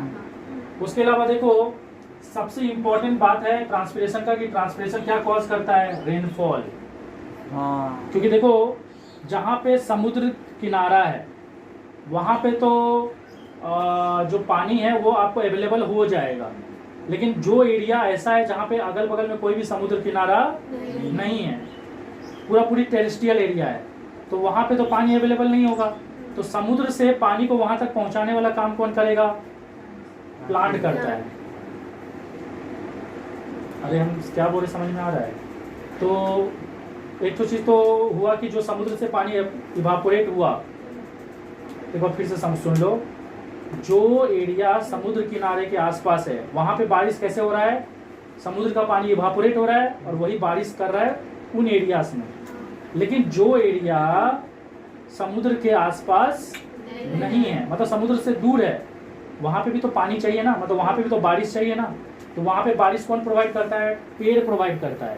उसके अलावा देखो सबसे इम्पोर्टेंट बात है ट्रांसपिरेशन का, कि ट्रांसपिरेशन क्या कॉज करता है, रेनफॉल। हाँ क्योंकि देखो जहाँ पे समुद्र किनारा है वहाँ पे तो जो पानी है वो आपको अवेलेबल हो जाएगा, लेकिन जो एरिया ऐसा है जहाँ पे अगल बगल में कोई भी समुद्र किनारा नहीं है, पूरी टेरेस्ट्रियल एरिया है, तो वहाँ पे तो पानी अवेलेबल नहीं होगा। तो समुद्र से पानी को वहाँ तक पहुँचाने वाला काम कौन करेगा, प्लांट करता है। अरे हम क्या बोल रहे समझ में आ रहा है। तो एक तो चीज़ तो हुआ कि जो समुद्र से पानी इवापोरेट हुआ, एक बार फिर से सुन लो, जो एरिया समुद्र किनारे के आसपास है वहाँ पे बारिश कैसे हो रहा है, समुद्र का पानी इवापोरेट हो रहा है और वही बारिश कर रहा है उन एरियाज में। लेकिन जो एरिया समुद्र के आसपास नहीं है, मतलब समुद्र से दूर है, वहाँ पे भी तो पानी चाहिए ना, मतलब वहाँ पे भी तो बारिश चाहिए ना। तो वहाँ पे बारिश कौन प्रोवाइड करता है, पेड़ प्रोवाइड करता है।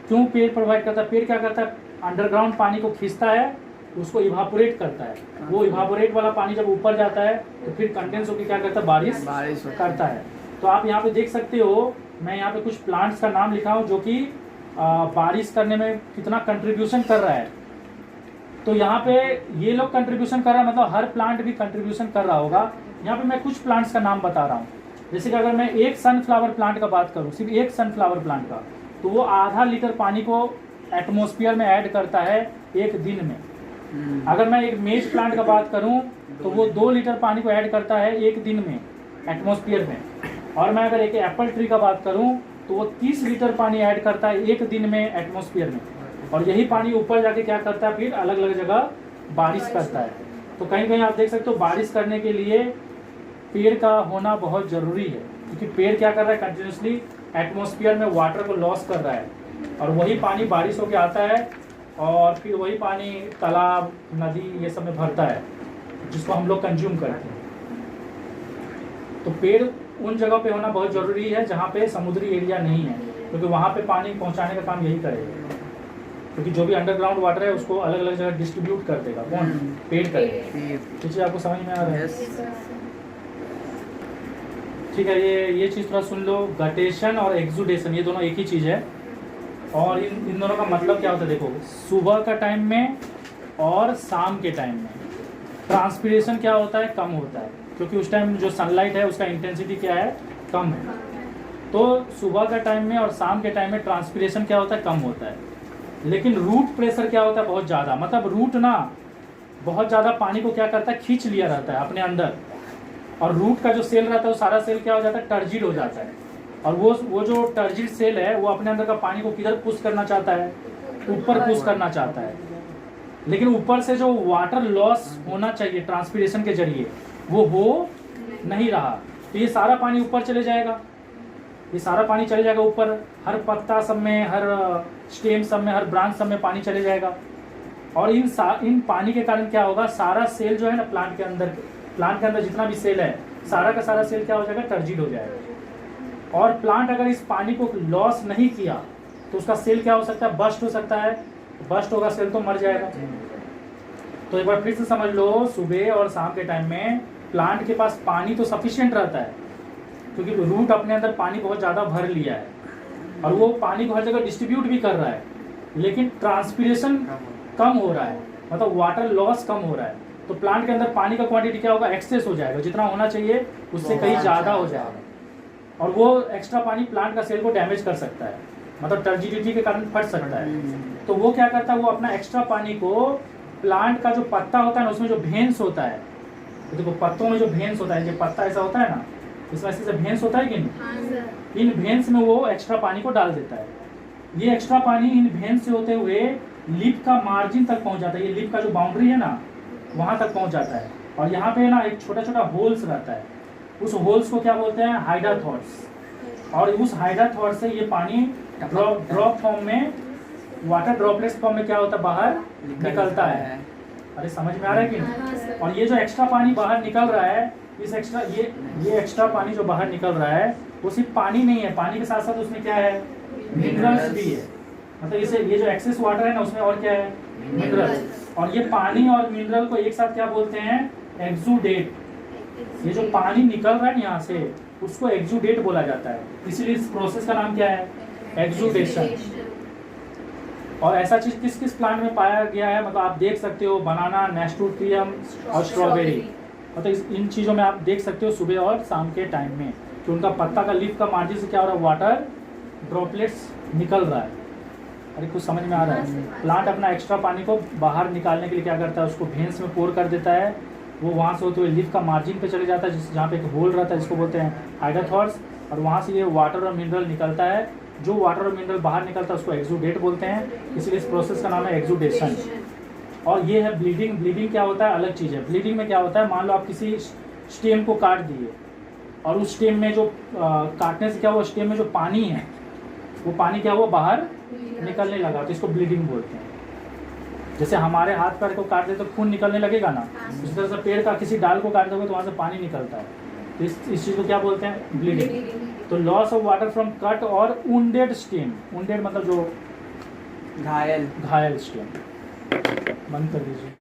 क्यों पेड़ प्रोवाइड करता है, पेड़ क्या करता है, अंडरग्राउंड पानी को खींचता है, उसको इवापोरेट करता है। वो इवापोरेट वाला पानी जब ऊपर जाता है तो फिर कंडेंस होकर क्या करता है, बारिश करता है। तो आप यहाँ पे देख सकते हो, मैं यहाँ पे कुछ प्लांट्स का नाम लिखा हूँ जो कि बारिश करने में कितना कंट्रीब्यूशन कर रहा है। तो यहाँ पे ये लोग कंट्रीब्यूशन कर रहा है, मतलब हर प्लांट भी कंट्रीब्यूशन कर रहा होगा। यहाँ पे मैं कुछ प्लांट्स का नाम बता रहा हूँ। जैसे कि अगर मैं एक सनफ्लावर प्लांट का बात करूँ, सिर्फ एक सनफ्लावर प्लांट का, तो वो आधा लीटर पानी को एटमॉस्फेयर में ऐड करता है एक दिन में। अगर मैं एक मेज प्लांट का बात करूं तो वो 2 लीटर पानी को ऐड करता है एक दिन में एटमॉस्फेयर में। और मैं अगर एक एप्पल ट्री का बात करूं तो वो 30 लीटर पानी ऐड करता है एक दिन में एटमॉस्फेयर में। और यही पानी ऊपर जाके क्या करता है, फिर अलग अलग जगह बारिश करता है। तो कहीं कहीं आप देख सकते हो बारिश करने के लिए पेड़ का होना बहुत ज़रूरी है, क्योंकि पेड़ क्या कर रहा है, कंटिन्यूसली एटमॉस्फेयर में वाटर को लॉस कर रहा है और वही पानी बारिश होके आता है और फिर वही पानी तालाब, नदी ये सब में भरता है, जिसको हम लोग कंज्यूम करते हैं। तो पेड़ उन जगह पे होना बहुत ज़रूरी है जहाँ पे समुद्री एरिया नहीं है, क्योंकि वहाँ पे पानी पहुँचाने का काम यही करेगा। क्योंकि जो भी अंडरग्राउंड वाटर है उसको अलग अलग जगह डिस्ट्रीब्यूट कर देगा, कौन, पेड़ करेगा। तो चीज़ आपको समझ में आ रहा है। ठीक है, ये चीज़ थोड़ा सुन लो। गटेशन और एक्सुडेशन ये दोनों एक ही चीज़ है, और इन दोनों का मतलब क्या होता है, देखो सुबह का टाइम में और शाम के टाइम में ट्रांसपिरेशन क्या होता है, कम होता है, क्योंकि उस टाइम जो सनलाइट है उसका इंटेंसिटी क्या है, कम है। तो सुबह का टाइम में और शाम के टाइम में ट्रांसपिरेशन क्या होता है, कम होता है। लेकिन रूट प्रेशर क्या होता है, बहुत ज़्यादा, मतलब रूट ना बहुत ज़्यादा पानी को क्या करता है, खींच लिया रहता है अपने अंदर। और रूट का जो सेल रहता है वो सारा सेल क्या हो जाता है, टर्जिड हो जाता है। और वो जो टर्जिड सेल है वो अपने अंदर का पानी को किधर पुश करना चाहता है, ऊपर पुश करना चाहता है। लेकिन ऊपर से जो वाटर लॉस होना चाहिए ट्रांसपिरेशन के जरिए वो हो नहीं रहा, तो ये सारा पानी ऊपर चले जाएगा, ये सारा पानी चले जाएगा ऊपर, हर पत्ता सब में, हर स्टेम सब में, हर ब्रांच सब में पानी चले जाएगा। और इन पानी के कारण क्या होगा, सारा सेल जो है ना प्लांट के अंदर जितना भी सेल है सारा का सारा सेल क्या हो जाएगा, टर्जिड हो जाएगा। और प्लांट अगर इस पानी को लॉस नहीं किया तो उसका सेल क्या हो सकता है, बस्ट हो सकता है। बस्ट होगा सेल तो मर जाएगा। तो एक बार फिर से समझ लो, सुबह और शाम के टाइम में प्लांट के पास पानी तो सफिशिएंट रहता है, क्योंकि रूट अपने अंदर पानी बहुत ज़्यादा भर लिया है और वो पानी को हर जगह डिस्ट्रीब्यूट भी कर रहा है, लेकिन ट्रांसपिरेशन कम हो रहा है, मतलब वाटर लॉस कम हो रहा है। तो प्लांट के अंदर पानी का क्वांटिटी क्या होगा, एक्सेस हो जाएगा, जितना होना चाहिए उससे कहीं ज़्यादा हो जाएगा। और वो एक्स्ट्रा पानी प्लांट का सेल को डैमेज कर सकता है, मतलब टर्जिडिटी के कारण फट सकता है। तो वो क्या करता है, वो अपना एक्स्ट्रा पानी को प्लांट का जो पत्ता होता है ना, उसमें जो भेंस होता है, तो देखो पत्तों में जो भेंस होता है, जो पत्ता ऐसा होता है ना, इसमें ऐसे भेंस होता है कि नहीं, इन भेंस में वो एक्स्ट्रा पानी को डाल देता है। ये एक्स्ट्रा पानी इन भेंस से होते हुए लिप का मार्जिन तक पहुंच जाता है, ये लिप का जो बाउंड्री है ना वहाँ तक पहुँच जाता है। और यहाँ पे ना एक छोटा छोटा होल्स रहता है, उस होल्स को क्या बोलते हैं, हाइड्राथॉर्ड्स। और उस हाइड्राथॉर्ड से ये पानी ड्रॉप फॉर्म में, वाटर ड्रॉपलेट्स फॉर्म में क्या होता है, बाहर निकलता है। अरे समझ में आ रहा है कि नहीं। और ये जो एक्स्ट्रा पानी बाहर निकल रहा है, इस एक्स्ट्रा ये एक्स्ट्रा पानी जो बाहर निकल रहा है वो सिर्फ पानी नहीं है, पानी के साथ साथ उसमें क्या है, मिनरल्स भी है। मतलब इसे ये जो एक्सेस वाटर है ना उसमें और क्या है, मिनरल्स। और ये पानी और मिनरल को एक साथ क्या बोलते हैं, एक्सुडेट, ये जो पानी निकल रहा है ना यहाँ से उसको एक्सुडेट बोला जाता है, इसीलिए इस प्रोसेस का नाम क्या है, एक्सुडेशन। और ऐसा चीज किस किस प्लांट में पाया गया है, मतलब आप देख सकते हो बनाना, नेस्टोट्रियम और स्ट्रॉबेरी, मतलब इन चीज़ों में आप देख सकते हो सुबह और शाम के टाइम में कि उनका पत्ता का लीफ का मार्जिन से क्या हो रहा है, वाटर ड्रॉपलेट्स निकल रहा है। अरे कुछ समझ में आ रहा है? प्लांट अपना एक्स्ट्रा पानी को बाहर निकालने के लिए क्या करता है, उसको भेंस में पोर कर देता है, वो वहाँ से होते हुए लीफ का मार्जिन पे चले जाता है जहाँ पे एक होल रहता है जिसको बोलते हैं हाइड्रोथॉर्स, और वहाँ से ये वाटर और मिनरल निकलता है। जो वाटर और मिनरल बाहर निकलता है उसको एक्सुडेट बोलते हैं, इसलिए इस प्रोसेस का नाम है एक्सुडेशन। और ये है ब्लीडिंग। ब्लीडिंग क्या होता है, अलग चीज़ है। ब्लीडिंग में क्या होता है, मान लो आप किसी स्टेम को काट दिए और उस स्टेम में जो काटने से क्या हुआ, स्टेम में जो पानी है वो पानी क्या हुआ, बाहर निकलने लगा, तो इसको ब्लीडिंग बोलते हैं। जैसे हमारे हाथ पैर को काट दे तो खून निकलने लगेगा ना, उसी तरह से पेड़ का किसी डाल को काट दोगे तो वहाँ से पानी निकलता है, तो इस चीज़ को क्या बोलते हैं, ब्लीडिंग। तो loss of water from cut और वुंडेड स्टेम, वुंडेड मतलब जो घायल घायल स्टेम। बंद कर दीजिए।